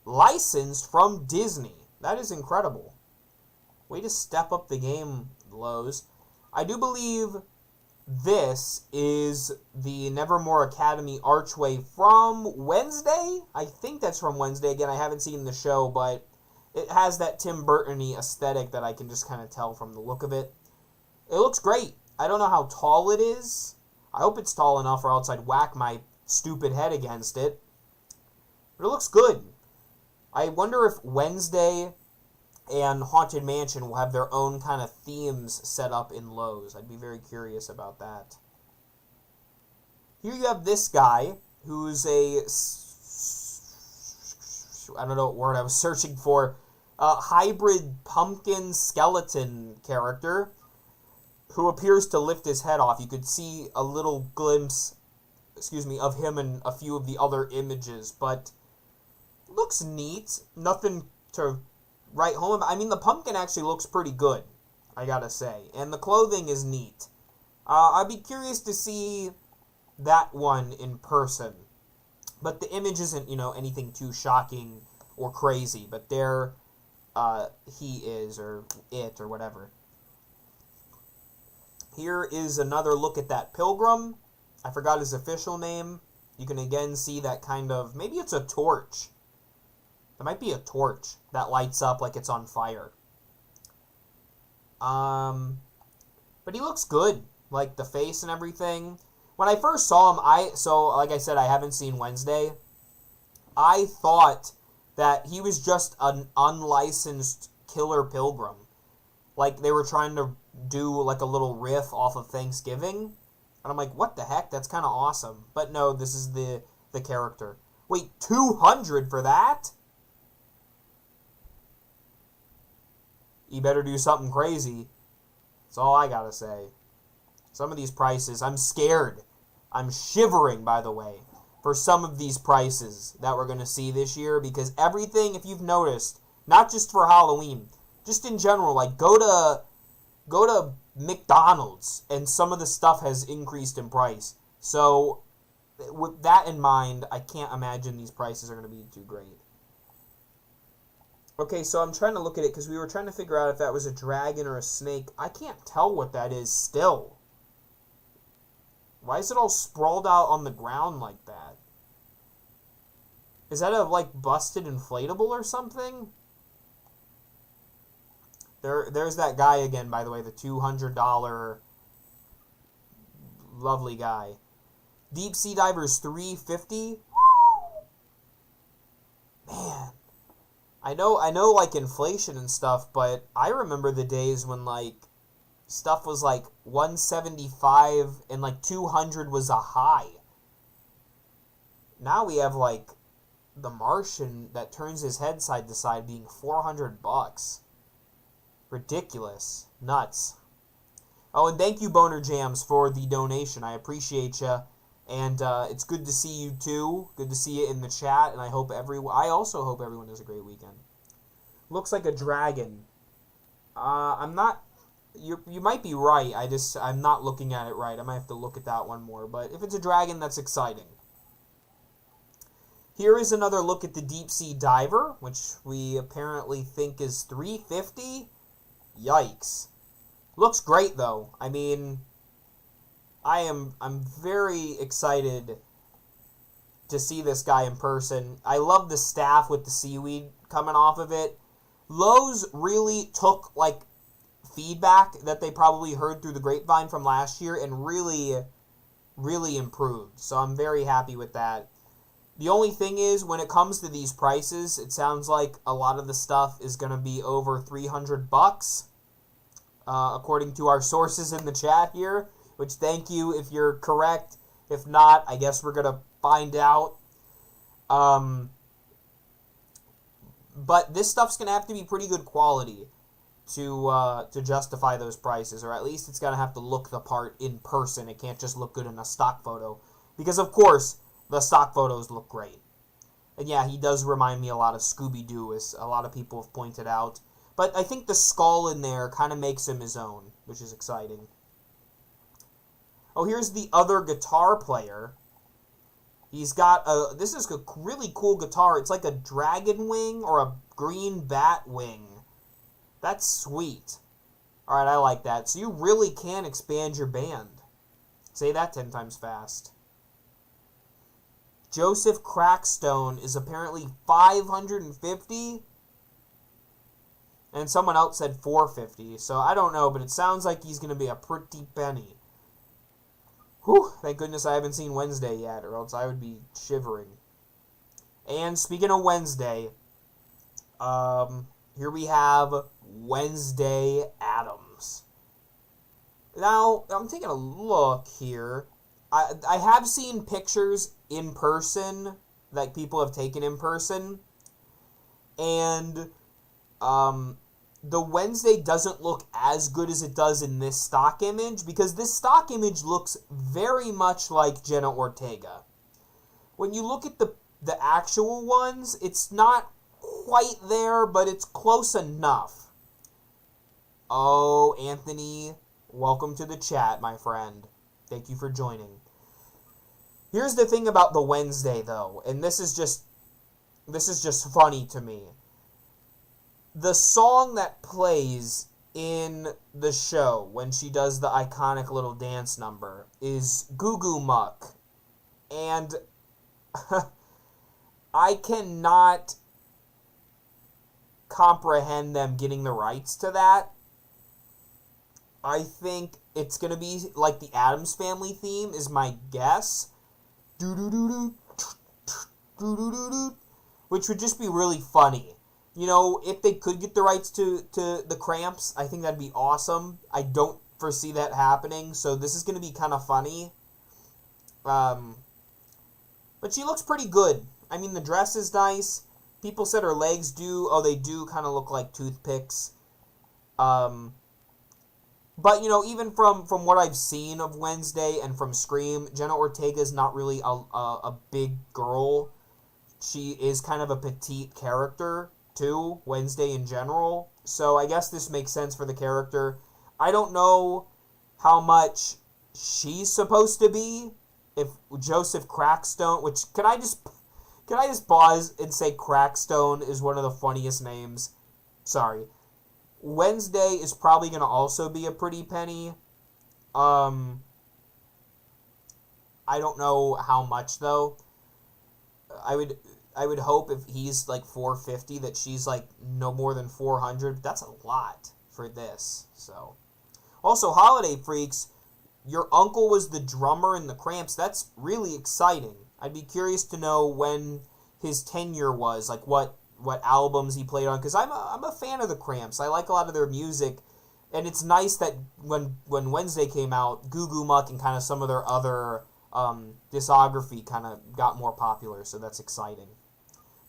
licensed from Disney. That is incredible. Way to step up the game, Lowe's. I do believe this is the Nevermore Academy archway from Wednesday. I think that's from Wednesday. Again, I haven't seen the show, but it has that Tim Burton-y aesthetic that I can just kind of tell from the look of it. It looks great. I don't know how tall it is. I hope it's tall enough or else I'd whack my stupid head against it. But it looks good. I wonder if Wednesday and Haunted Mansion will have their own kind of themes set up in Lowe's. I'd be very curious about that. Here you have this guy who's I don't know what word I was searching for, a hybrid pumpkin skeleton character who appears to lift his head off. You could see a little glimpse, of him in a few of the other images, but looks neat. Nothing to write home about. I mean, the pumpkin actually looks pretty good, I gotta say, and the clothing is neat. I'd be curious to see that one in person, but the image isn't, anything too shocking or crazy, but there he is, or it, or whatever. Here is another look at that pilgrim. I forgot his official name. You can again see that kind of, maybe it's a torch. There might be a torch that lights up like it's on fire. But he looks good, like the face and everything. When I first saw him, like I said, I haven't seen Wednesday. I thought that he was just an unlicensed killer pilgrim. Like they were trying to do like a little riff off of Thanksgiving. And I'm like, what the heck? That's kind of awesome. But no, this is the character. Wait, 200 for that? You better do something crazy. That's all I gotta say. Some of these prices, I'm scared. I'm shivering, by the way, for some of these prices that we're going to see this year, because everything, if you've noticed, not just for Halloween, just in general, like go to McDonald's and some of the stuff has increased in price. So with that in mind, I can't imagine these prices are going to be too great. Okay, so I'm trying to look at it because we were trying to figure out if that was a dragon or a snake. I can't tell what that is still. Why is it all sprawled out on the ground like that? Is that a, like, busted inflatable or something? There's that guy again, by the way, the $200 lovely guy. Deep Sea Divers $350. Man, I know, like, inflation and stuff, but I remember the days when, like, stuff was like $175 and like $200 was a high. Now we have, like, the Martian that turns his head side to side being $400. Ridiculous. Nuts. Oh, and thank you, Boner Jams, for the donation. I appreciate you. And it's good to see you, too. Good to see you in the chat. And I also hope everyone has a great weekend. Looks like a dragon. I'm not... You might be right. I'm not looking at it right. I might have to look at that one more. But if it's a dragon, that's exciting. Here is another look at the Deep Sea Diver, which we apparently think is $350. Yikes. Looks great, though. I mean, I'm very excited to see this guy in person. I love the staff with the seaweed coming off of it. Lowe's really took, like, feedback that they probably heard through the grapevine from last year and really, really improved. So I'm very happy with that. The only thing is, when it comes to these prices, it sounds like a lot of the stuff is going to be over $300, according to our sources in the chat here, which thank you if you're correct. If not, I guess we're going to find out. But this stuff's going to have to be pretty good quality to justify those prices, or at least it's going to have to look the part in person. It can't just look good in a stock photo. Because, of course, the stock photos look great. And yeah, he does remind me a lot of Scooby-Doo, as a lot of people have pointed out. But I think the skull in there kind of makes him his own, which is exciting. Oh, here's the other guitar player. He's got this is a really cool guitar. It's like a dragon wing or a green bat wing. That's sweet. Alright, I like that. So you really can expand your band. Say that 10 times fast. Joseph Crackstone is apparently $550. And someone else said $450. So I don't know, but it sounds like he's going to be a pretty penny. Whew, thank goodness I haven't seen Wednesday yet, or else I would be shivering. And speaking of Wednesday, here we have Wednesday Addams. Now, I'm taking a look here. I have seen pictures in person, like people have taken in person, and the Wednesday doesn't look as good as it does in this stock image, because this stock image looks very much like Jenna Ortega. When you look at the actual ones, it's not quite there, but it's close enough. Oh, Anthony, welcome to the chat, my friend. Thank you for joining. Here's the thing about the Wednesday, though, and this is just funny to me. The song that plays in the show when she does the iconic little dance number is Goo Goo Muck. And I cannot comprehend them getting the rights to that. I think it's going to be like the Addams Family theme is my guess. Which would just be really funny. You know, if they could get the rights to the Cramps, I think that'd be awesome. I don't foresee that happening, so this is going to be kind of funny. But she looks pretty good. I mean, the dress is nice. People said her legs they do kind of look like toothpicks. But, you know, even from what I've seen of Wednesday and from Scream, Jenna Ortega is not really a big girl. She is kind of a petite character, too, Wednesday in general. So I guess this makes sense for the character. I don't know how much she's supposed to be. If Joseph Crackstone, which, can I just... Can I just pause and say Crackstone is one of the funniest names? Sorry. Wednesday is probably going to also be a pretty penny. I don't know how much, though. I would hope if he's like 450 that she's like no more than 400. That's a lot for this. So, also, Holiday Freaks, your uncle was the drummer in the Cramps. That's really exciting. I'd be curious to know when his tenure was, like what albums he played on, because I'm a fan of the Cramps. I like a lot of their music, and it's nice that when Wednesday came out, Goo Goo Muck and kind of some of their other discography kind of got more popular, so that's exciting.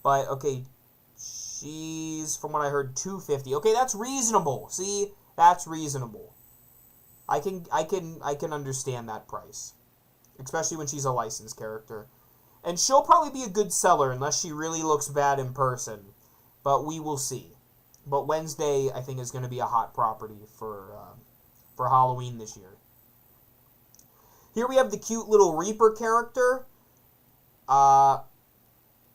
But okay, she's, from what I heard, $250. Okay, that's reasonable. See, that's reasonable. I can understand that price, especially when she's a licensed character. And she'll probably be a good seller unless she really looks bad in person. But we will see. But Wednesday, I think, is going to be a hot property for Halloween this year. Here we have the cute little Reaper character.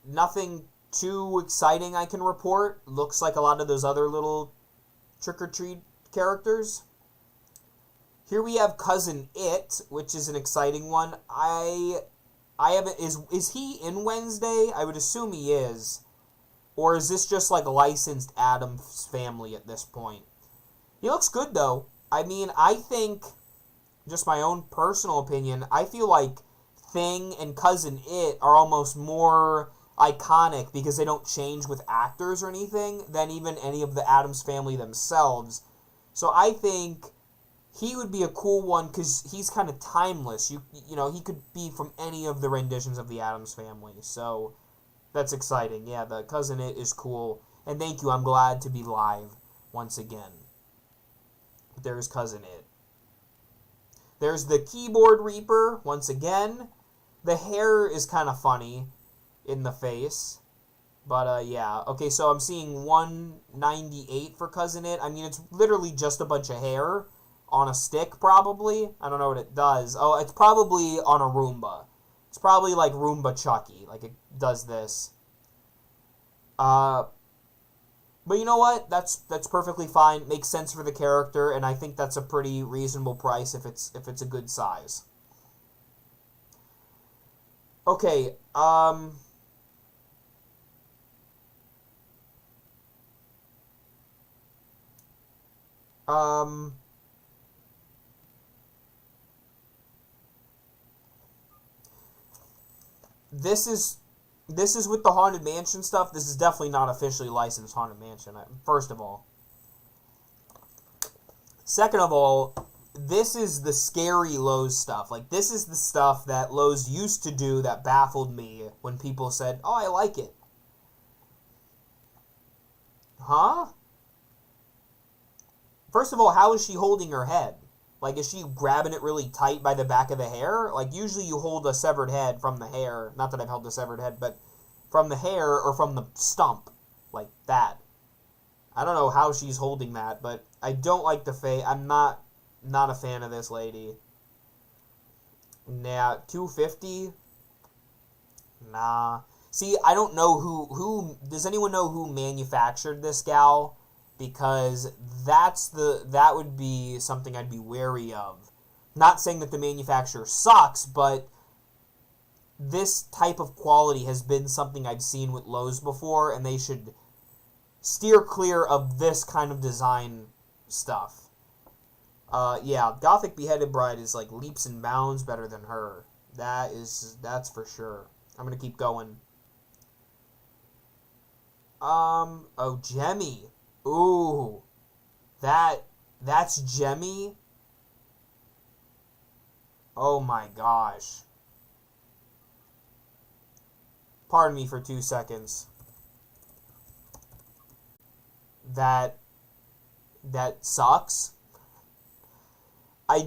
Nothing too exciting I can report. Looks like a lot of those other little trick-or-treat characters. Here we have Cousin It, which is an exciting one. I haven't... Is he in Wednesday? I would assume he is. Or is this just like a licensed Addams family at this point? He looks good, though. I mean, I think, just my own personal opinion, I feel like Thing and Cousin It are almost more iconic because they don't change with actors or anything than even any of the Addams family themselves. So I think he would be a cool one because he's kind of timeless. You know, he could be from any of the renditions of the Addams family. So that's exciting. Yeah, the Cousin It is cool. And thank you, I'm glad to be live once again. There's Cousin It. There's the Keyboard Reaper once again. The hair is kind of funny in the face. But, yeah. Okay, so I'm seeing $198 for Cousin It. I mean, it's literally just a bunch of hair on a stick, probably. I don't know what it does. Oh, it's probably on a Roomba. It's probably like Roomba Chucky. Like, it does this. But you know what? That's perfectly fine. Makes sense for the character, and I think that's a pretty reasonable price if it's a good size. Okay, This is with the Haunted Mansion stuff. This is definitely not officially licensed Haunted Mansion, first of all. Second of all, this is the scary Lowe's stuff. Like, this is the stuff that Lowe's used to do that baffled me when people said, oh, I like it. Huh? First of all, how is she holding her head? Like, is she grabbing it really tight by the back of the hair? Like, usually you hold a severed head from the hair. Not that I've held a severed head, but from the hair or from the stump. Like that. I don't know how she's holding that, but I don't like the face. I'm not a fan of this lady. Nah, $250? Nah. See, I don't know who does anyone know who manufactured this gal? Because that would be something I'd be wary of. Not saying that the manufacturer sucks, but this type of quality has been something I've seen with Lowe's before, and they should steer clear of this kind of design stuff. Yeah, Gothic Beheaded Bride is like leaps and bounds better than her. That's for sure. I'm gonna keep going. Oh, Gemmy. Ooh, that's Gemmy? Oh my gosh. Pardon me for 2 seconds. That sucks. I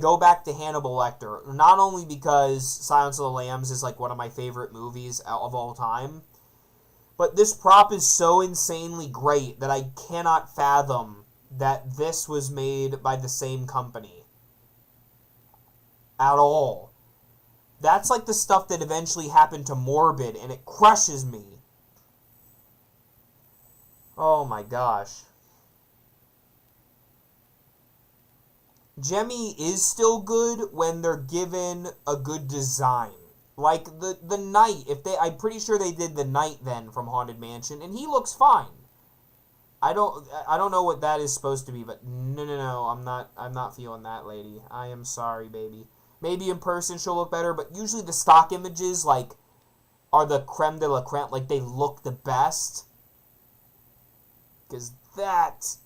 go back to Hannibal Lecter, not only because Silence of the Lambs is like one of my favorite movies of all time, but this prop is so insanely great that I cannot fathom that this was made by the same company. At all. That's like the stuff that eventually happened to Morbid, and it crushes me. Oh my gosh. Gemmy is still good when they're given a good design. Like the Knight, I'm pretty sure they did the Knight then from Haunted Mansion, and he looks fine. I don't know what that is supposed to be, but no, I'm not feeling that lady. I am sorry, baby. Maybe in person she'll look better, but usually the stock images like are the creme de la creme, like they look the best. Cause that's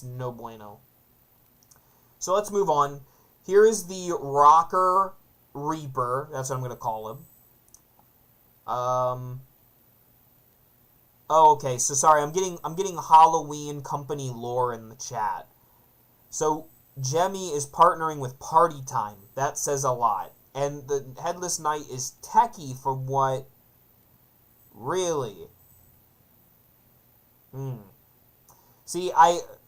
no bueno. So let's move on. Here is the Rocker Reaper. That's what I'm gonna call him. Oh, okay. So sorry, I'm getting Halloween company lore in the chat. So Gemmy is partnering with Party Time. That says a lot. And the Headless Knight is techie for what? Really? See,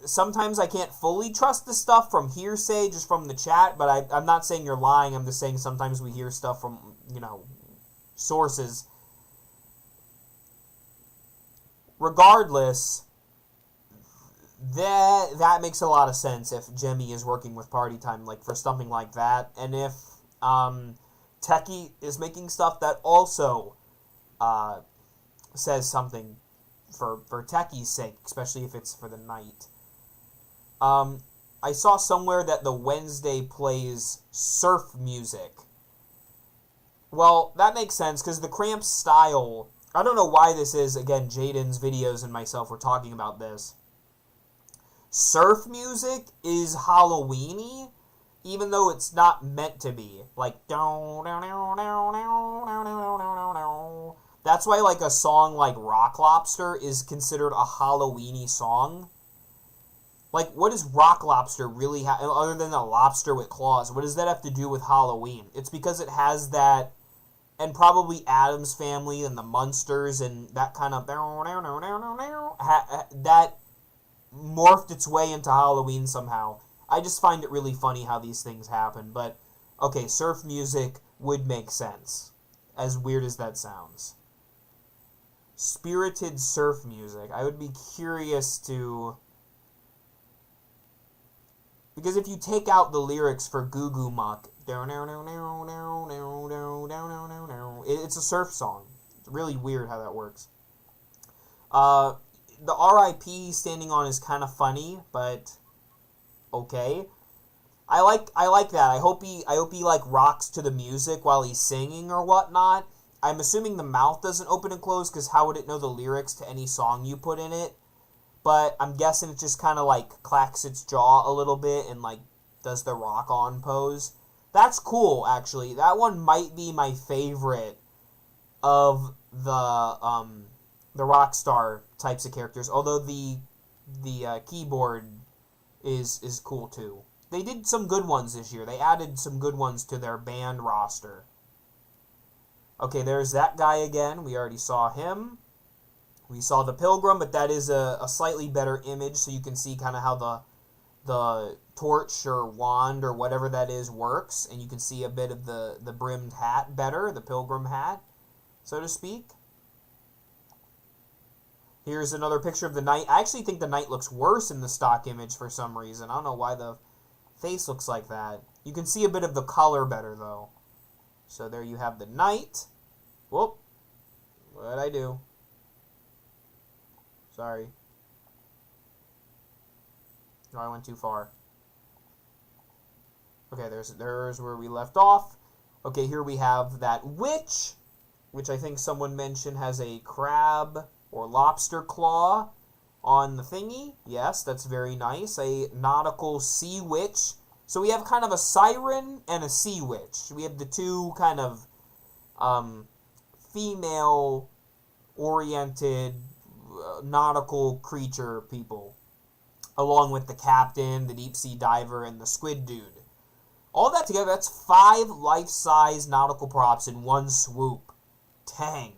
sometimes I can't fully trust the stuff from hearsay, just from the chat, but I'm not saying you're lying. I'm just saying sometimes we hear stuff from, sources. Regardless, that makes a lot of sense if Gemmy is working with Party Time, like, for something like that. And if Techie is making stuff that also says something for Techie's sake, especially if it's for the night. I saw somewhere that the Wednesday plays surf music. Well, that makes sense, because the Cramp style... I don't know why this is. Again, Jaden's videos and myself were talking about this. Surf music is Halloween-y, even though it's not meant to be. Like, that's why, like, a song like Rock Lobster is considered a Halloween-y song. Like, what does Rock Lobster really have, other than a lobster with claws? What does that have to do with Halloween? It's because it has that, and probably Addams Family and the Munsters and that kind of, that morphed its way into Halloween somehow. I just find it really funny how these things happen. But, okay, surf music would make sense, as weird as that sounds. Spirited surf music. I would be curious to... Because if you take out the lyrics for Goo Goo Muck, it's a surf song. It's really weird how that works. The R.I.P. standing on is kind of funny, but okay. I like that. I hope he like rocks to the music while he's singing or whatnot. I'm assuming the mouth doesn't open and close, because how would it know the lyrics to any song you put in it? But I'm guessing it just kind of like clacks its jaw a little bit and like does the rock on pose. That's cool, actually. That one might be my favorite of the Rockstar types of characters. Although the keyboard is cool too. They did some good ones this year. They added some good ones to their band roster. Okay, there's that guy again. We already saw him. We saw the Pilgrim, but that is a slightly better image, so you can see kind of how the torch or wand or whatever that is works, and you can see a bit of the brimmed hat better, the Pilgrim hat, so to speak. Here's another picture of the Knight. I actually think the Knight looks worse in the stock image for some reason. I don't know why the face looks like that. You can see a bit of the color better, though. So there you have the Knight. Whoop. What'd I do? Sorry. No, I went too far. Okay, there's where we left off. Okay, here we have that witch, which I think someone mentioned has a crab or lobster claw on the thingy. Yes, that's very nice. A nautical sea witch. So we have kind of a siren and a sea witch. We have the two kind of female-oriented nautical creature people, along with the captain, the deep sea diver, and the squid dude. All that together, that's 5 life-size nautical props in one swoop. Dang,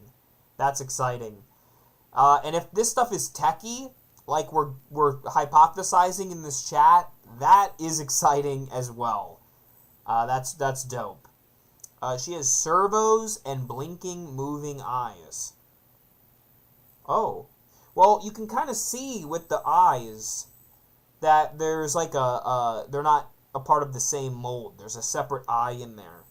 that's exciting. And if this stuff is techie, like we're hypothesizing in this chat, that is exciting as well. That's dope. She has servos and blinking, moving eyes. Oh. Well, you can kind of see with the eyes that there's like they're not a part of the same mold. There's a separate eye in there.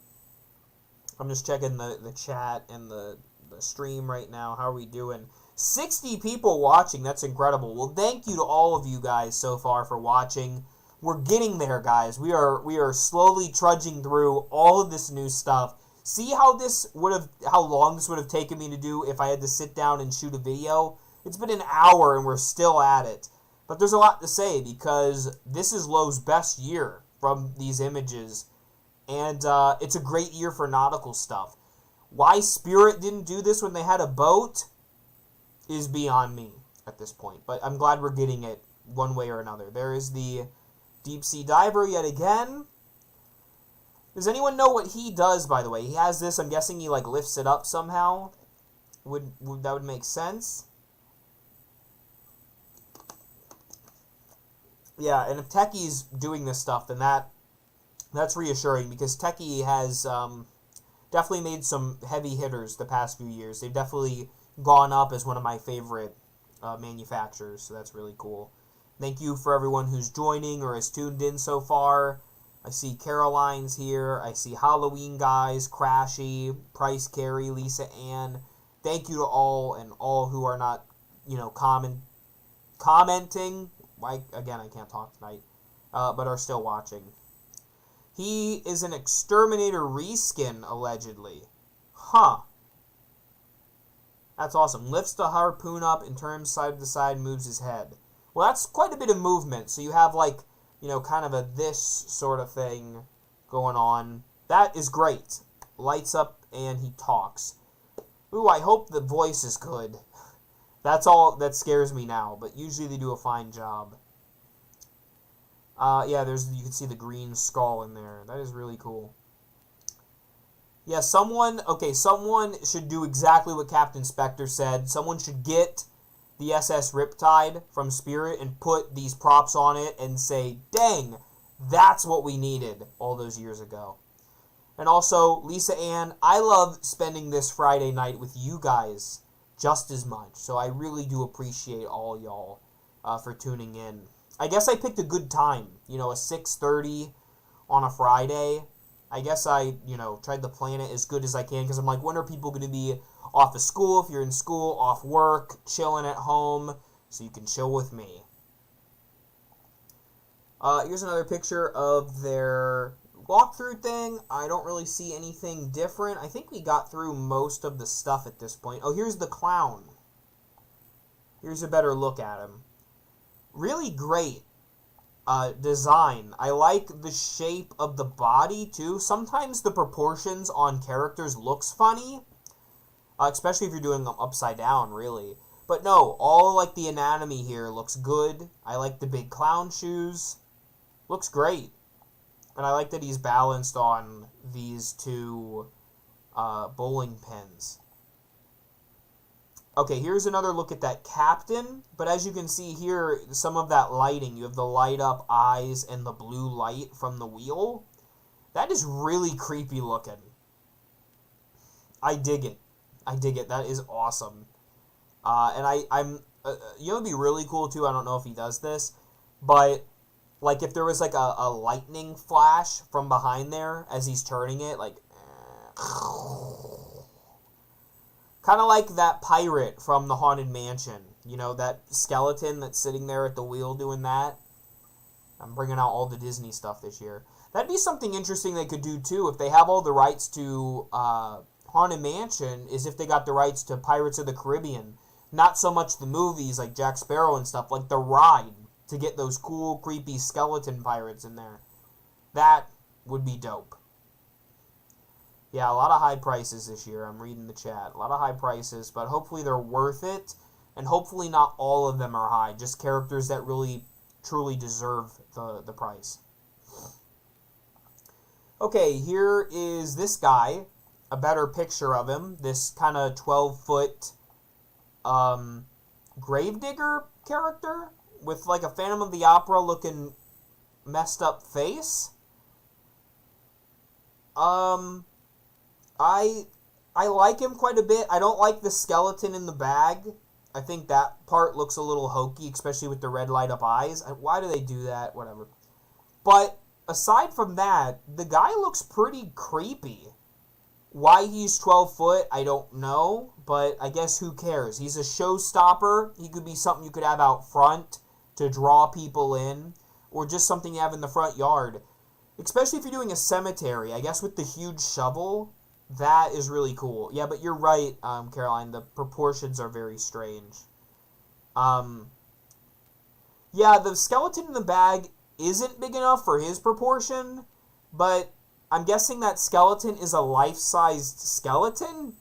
I'm just checking the chat and the stream right now. How are we doing? 60 people watching. That's incredible. Well, thank you to all of you guys so far for watching. We're getting there, guys. We are slowly trudging through all of this new stuff. See how long this would have taken me to do if I had to sit down and shoot a video? It's been an hour and we're still at it. But there's a lot to say because this is Lowe's best year from these images. And it's a great year for nautical stuff. Why Spirit didn't do this when they had a boat is beyond me at this point. But I'm glad we're getting it one way or another. There is the deep sea diver yet again. Does anyone know what he does, by the way? He has this, I'm guessing he like lifts it up somehow. That would make sense. Yeah, and if Techie's doing this stuff, then that's reassuring because Techie has definitely made some heavy hitters the past few years. They've definitely gone up as one of my favorite manufacturers, so that's really cool. Thank you for everyone who's joining or has tuned in so far. I see Caroline's here. I see Halloween Guys, Crashy, Price Carey, Lisa Ann. Thank you to all and all who are not, commenting. Again, I can't talk tonight, but are still watching. He is an Exterminator reskin, allegedly. Huh. That's awesome. Lifts the harpoon up and turns side to side, moves his head. Well, that's quite a bit of movement. So you have kind of a this sort of thing going on. That is great. Lights up and he talks. Ooh, I hope the voice is good. That's all that scares me now, but usually they do a fine job. Yeah, you can see the green skull in there. That is really cool. Yeah, someone should do exactly what Captain Spectre said. Someone should get the SS Riptide from Spirit and put these props on it and say, dang, that's what we needed all those years ago. And also, Lisa Ann, I love spending this Friday night with you guys just as much. So I really do appreciate all y'all for tuning in. I guess I picked a good time, a 6:30 on a Friday. I guess I, tried to plan it as good as I can because I'm like, when are people going to be off of school? If you're in school, off work, chilling at home, so you can chill with me. Here's another picture of their walkthrough thing. I don't really see anything different. I think we got through most of the stuff at this point. Oh, here's the clown. Here's a better look at him. Really great design. I like the shape of the body, too. Sometimes the proportions on characters looks funny, especially if you're doing them upside down, really. But no, all the anatomy here looks good. I like the big clown shoes. Looks great. And I like that he's balanced on these two bowling pins. Okay, here's another look at that captain. But as you can see here, some of that lighting. You have the light up eyes and the blue light from the wheel. That is really creepy looking. I dig it. I dig it. That is awesome. And I'm it'd be really cool too. I don't know if he does this, but if there was a lightning flash from behind there as he's turning it, kind of like that pirate from the Haunted Mansion. That skeleton that's sitting there at the wheel doing that. I'm bringing out all the Disney stuff this year. That'd be something interesting they could do too if they have all the rights to Haunted Mansion, is if they got the rights to Pirates of the Caribbean. Not so much the movies like Jack Sparrow and stuff, like the ride, to get those cool, creepy skeleton pirates in there. That would be dope. Yeah, a lot of high prices this year. I'm reading the chat. A lot of high prices, but hopefully they're worth it. And hopefully not all of them are high. Just characters that really, truly deserve the price. Okay, here is this guy. A better picture of him. This kind of 12-foot gravedigger character with a Phantom of the Opera looking messed up face. I like him quite a bit. I don't like the skeleton in the bag. I think that part looks a little hokey, especially with the red light up eyes. Why do they do that? Whatever. But aside from that, the guy looks pretty creepy. Why he's 12 foot, I don't know, but I guess who cares? He's a showstopper. He could be something you could have out front to draw people in, or just something you have in the front yard. Especially if you're doing a cemetery. I guess with the huge shovel, that is really cool. Yeah, but you're right, Caroline. The proportions are very strange. Yeah, the skeleton in the bag isn't big enough for his proportion, but I'm guessing that skeleton is a life-sized skeleton?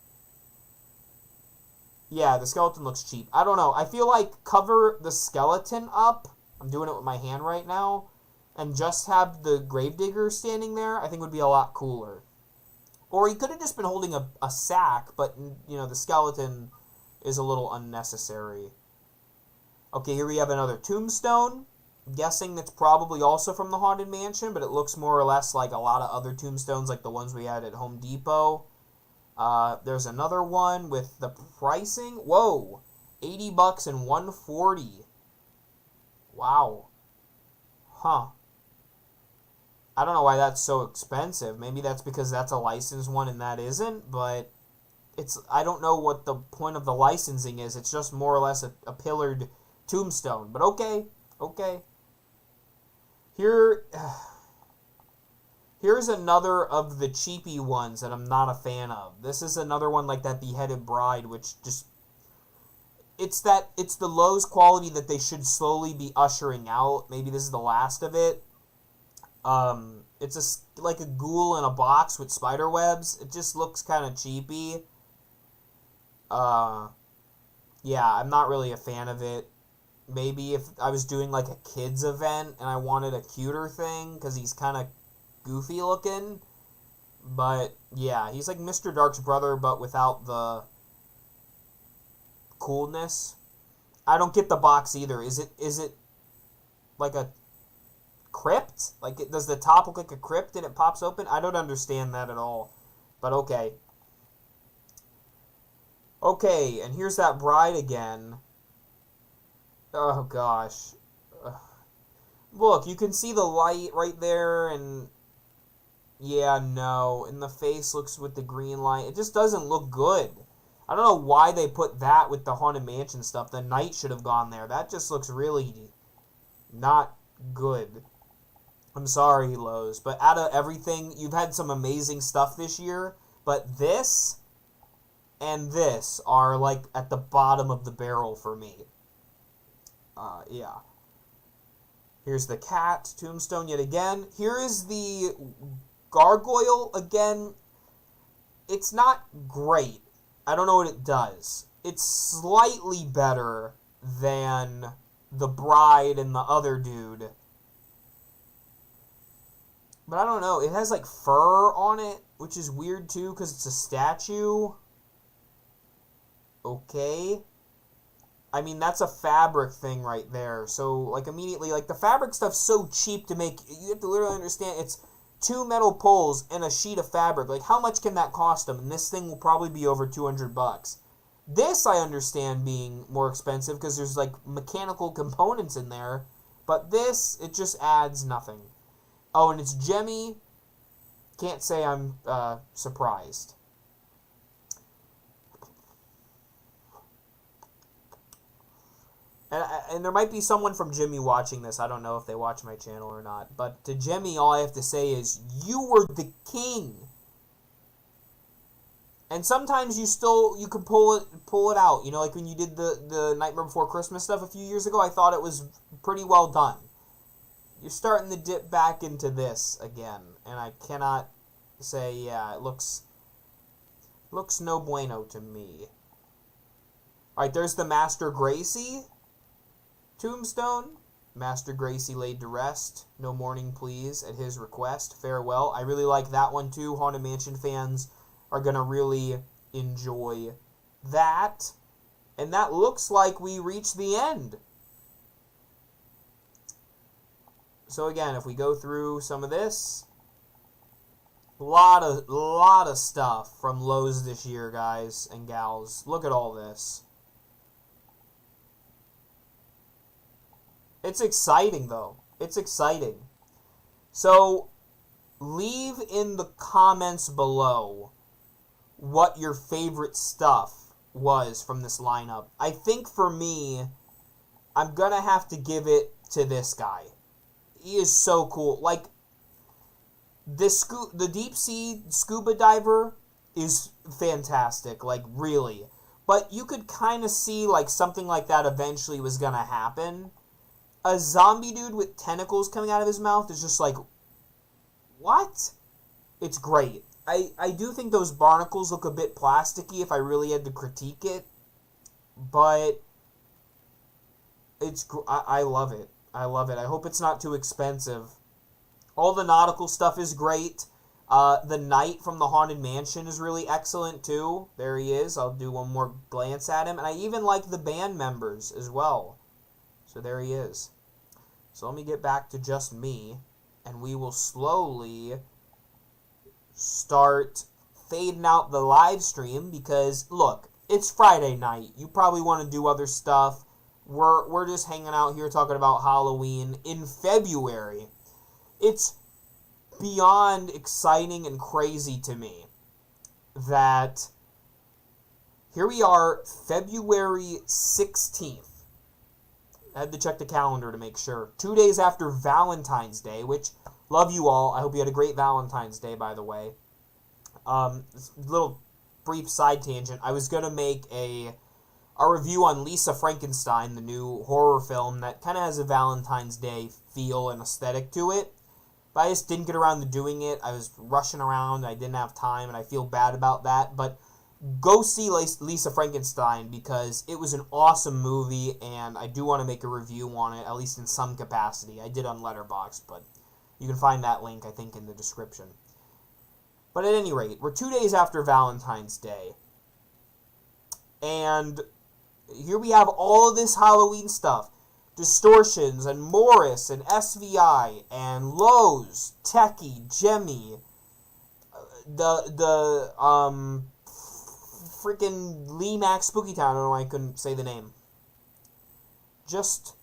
Yeah, the skeleton looks cheap. I don't know. I feel like cover the skeleton up. I'm doing it with my hand right now. And just have the gravedigger standing there, I think would be a lot cooler. Or he could have just been holding a sack, but, you know, the skeleton is a little unnecessary. Okay, here we have another tombstone. I'm guessing that's probably also from the Haunted Mansion, but it looks more or less like a lot of other tombstones, like the ones we had at Home Depot. There's another one with the pricing. Whoa! $80 and $140. Wow. Huh. I don't know why that's so expensive. Maybe that's because that's a licensed one and that isn't, but I don't know what the point of the licensing is. It's just more or less a pillared tombstone. But okay. Here's another of the cheapy ones that I'm not a fan of. This is another one like that Beheaded Bride, which just... It's the Lowe's quality that they should slowly be ushering out. Maybe this is the last of it. It's like a ghoul in a box with spider webs. It just looks kind of cheapy. Yeah, I'm not really a fan of it. Maybe if I was doing like a kids event and I wanted a cuter thing, because he's kind of goofy looking. But yeah, he's like Mr. Dark's brother, but without the coolness. I don't get the box either. Is it like a crypt? Like, does the top look like a crypt and it pops open? I don't understand that at all. But okay. Okay, and here's that bride again. Oh, gosh. Look, you can see the light right there, and... Yeah, no. And the face looks with the green light. It just doesn't look good. I don't know why they put that with the Haunted Mansion stuff. The knight should have gone there. That just looks really not good. I'm sorry, Lowe's. But out of everything, you've had some amazing stuff this year. But this and this are like at the bottom of the barrel for me. Yeah. Here's the cat tombstone yet again. Here is the gargoyle again. It's not great. I don't know what it does. It's slightly better than the bride and the other dude. But I don't know. It has like fur on it, which is weird too because it's a statue. Okay. I mean, that's a fabric thing right there. So, like, immediately, like, the fabric stuff's so cheap to make. You have to literally understand it's 2 metal poles and a sheet of fabric. Like, how much can that cost them? And this thing will probably be over $200. This, I understand being more expensive because there's, like, mechanical components in there. But this, it just adds nothing. Oh, and it's Gemmy. Can't say I'm surprised. And there might be someone from Gemmy watching this. I don't know if they watch my channel or not. But to Gemmy, all I have to say is, you were the king. And sometimes you can pull it out. You know, like when you did the Nightmare Before Christmas stuff a few years ago, I thought it was pretty well done. You're starting to dip back into this again. And I cannot say, yeah, it looks no bueno to me. Alright, there's the Master Gracie tombstone. Master Gracie laid to rest. No mourning, please, at his request. Farewell. I really like that one, too. Haunted Mansion fans are going to really enjoy that. And that looks like we reached the end. So, again, if we go through some of this, Lot of stuff from Lowe's this year, guys and gals. Look at all this. It's exciting, though. It's exciting. So, leave in the comments below what your favorite stuff was from this lineup. I think for me, I'm gonna have to give it to this guy. He is so cool. Like, the deep sea scuba diver is fantastic, like, really. But you could kind of see, like, something like that eventually was gonna happen. A zombie dude with tentacles coming out of his mouth is just like, what? It's great. I do think those barnacles look a bit plasticky if I really had to critique it, but I love it. I love it. I hope it's not too expensive. All the nautical stuff is great. The knight from the Haunted Mansion is really excellent, too. There he is. I'll do one more glance at him. And I even like the band members as well. So there he is. So let me get back to just me. And we will slowly start fading out the live stream. Because, look, it's Friday night. You probably want to do other stuff. We're just hanging out here talking about Halloween in February. It's beyond exciting and crazy to me that here we are, February 16th. I had to check the calendar to make sure. 2 days after Valentine's Day, which, love you all. I hope you had a great Valentine's Day, by the way. Little brief side tangent. I was going to make a review on Lisa Frankenstein, the new horror film that kind of has a Valentine's Day feel and aesthetic to it. But I just didn't get around to doing it. I was rushing around. I didn't have time, and I feel bad about that. But go see Lisa Frankenstein because it was an awesome movie, and I do want to make a review on it, at least in some capacity. I did on Letterboxd, but you can find that link, I think, in the description. But at any rate, we're 2 days after Valentine's Day. And here we have all of this Halloween stuff. Distortions, and Morris, and SVI, and Lowe's, Techie, Gemmy, the freaking Lee Max Spooky Town. I don't know why I couldn't say the name. Just,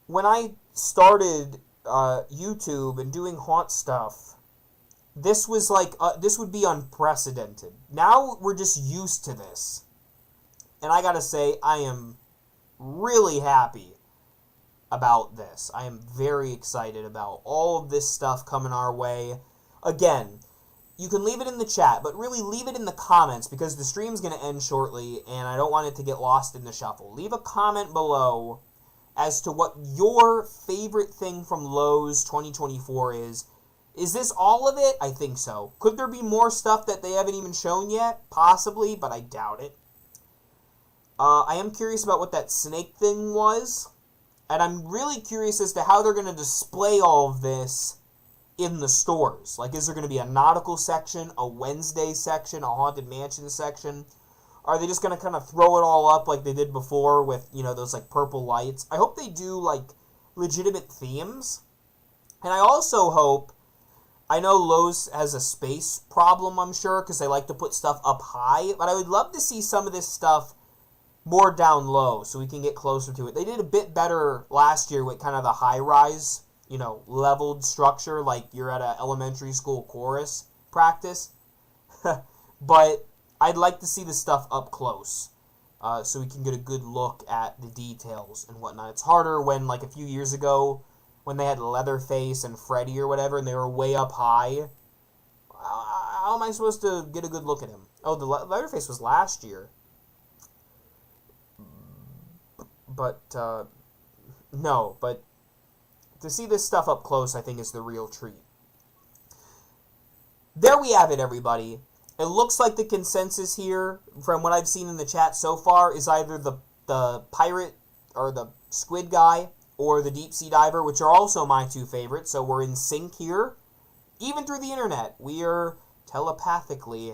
when I started YouTube and doing haunt stuff, this was like, this would be unprecedented. Now we're just used to this. And I gotta say, I am really happy about this. I am very excited about all of this stuff coming our way. Again, you can leave it in the chat, but really leave it in the comments because the stream's going to end shortly and I don't want it to get lost in the shuffle. Leave a comment below as to what your favorite thing from Lowe's 2024 is. Is this all of it? I think so. Could there be more stuff that they haven't even shown yet? Possibly, but I doubt it. I am curious about what that snake thing was, and I'm really curious as to how they're going to display all of this in the stores. Like, is there going to be a nautical section, a Wednesday section, a Haunted Mansion section? Are they just going to kind of throw it all up like they did before with, you know, those, like, purple lights? I hope they do, like, legitimate themes. And I also hope, I know Lowe's has a space problem, I'm sure, because they like to put stuff up high, but I would love to see some of this stuff more down low so we can get closer to it. They did a bit better last year with kind of the high-rise, you know, leveled structure like you're at an elementary school chorus practice. But I'd like to see the stuff up close so we can get a good look at the details and whatnot. It's harder when, like, a few years ago when they had Leatherface and Freddy or whatever and they were way up high. How am I supposed to get a good look at him? Oh, the Leatherface was last year. But, no, but to see this stuff up close, I think, is the real treat. There we have it, everybody. It looks like the consensus here, from what I've seen in the chat so far, is either the pirate, or the squid guy, or the deep sea diver, which are also my two favorites, so we're in sync here. Even through the internet, we are telepathically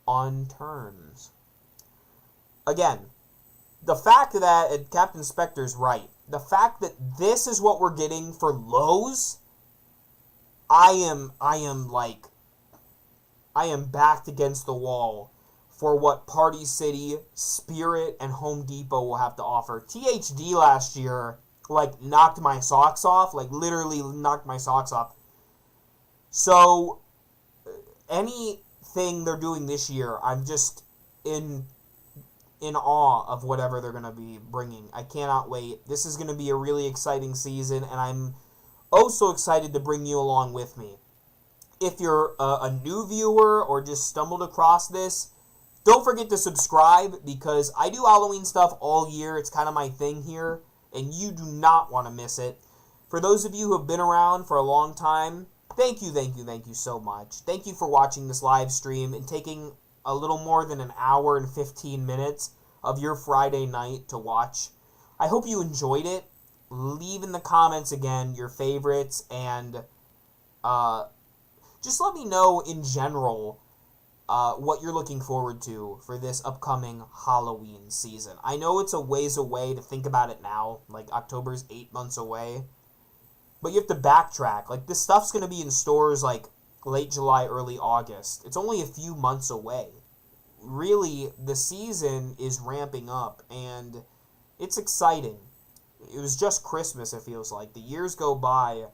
on terms. Again, the fact that, and Captain Spectre's right, the fact that this is what we're getting for Lowe's, I am backed against the wall for what Party City, Spirit, and Home Depot will have to offer. THD last year, like, knocked my socks off. Like, literally knocked my socks off. So, anything they're doing this year, I'm just in awe of whatever they're going to be bringing. I cannot wait. This is going to be a really exciting season, and I'm oh so excited to bring you along with me. If you're a new viewer or just stumbled across this, don't forget to subscribe, because I do Halloween stuff all year. It's kind of my thing here, and you do not want to miss it. For those of you who have been around for a long time, thank you so much. Thank you for watching this live stream and taking a little more than an hour and 15 minutes of your Friday night to watch. I hope you enjoyed it. Leave in the comments again your favorites, and just let me know in general what you're looking forward to for this upcoming Halloween season. I know it's a ways away to think about it now, like October's 8 months away, but you have to backtrack. Like, this stuff's going to be in stores like late July, early August. It's only a few months away. Really, the season is ramping up, and it's exciting. It was just Christmas, it feels like. The years go by,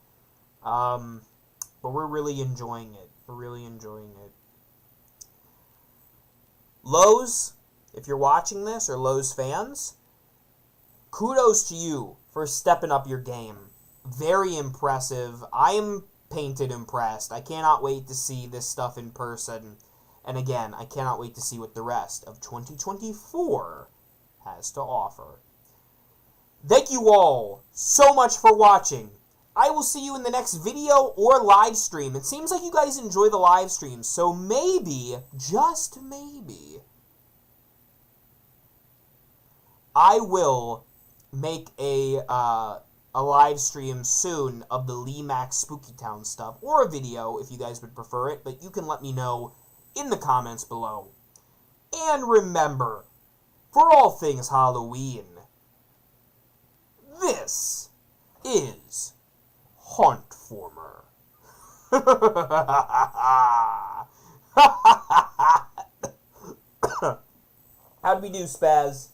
but we're really enjoying it. We're really enjoying it. Lowe's, if you're watching this, or Lowe's fans, kudos to you for stepping up your game. Very impressive. I am painted impressed. I cannot wait to see this stuff in person. And again, I cannot wait to see what the rest of 2024 has to offer. Thank you all so much for watching. I will see you in the next video or live stream. It seems like you guys enjoy the live streams, so maybe, just maybe, I will make a live stream soon of the Lee Max Spooky Town stuff, or a video if you guys would prefer it, but you can let me know in the comments below. And remember, for all things Halloween, this is hauntformer. How'd we do, Spaz?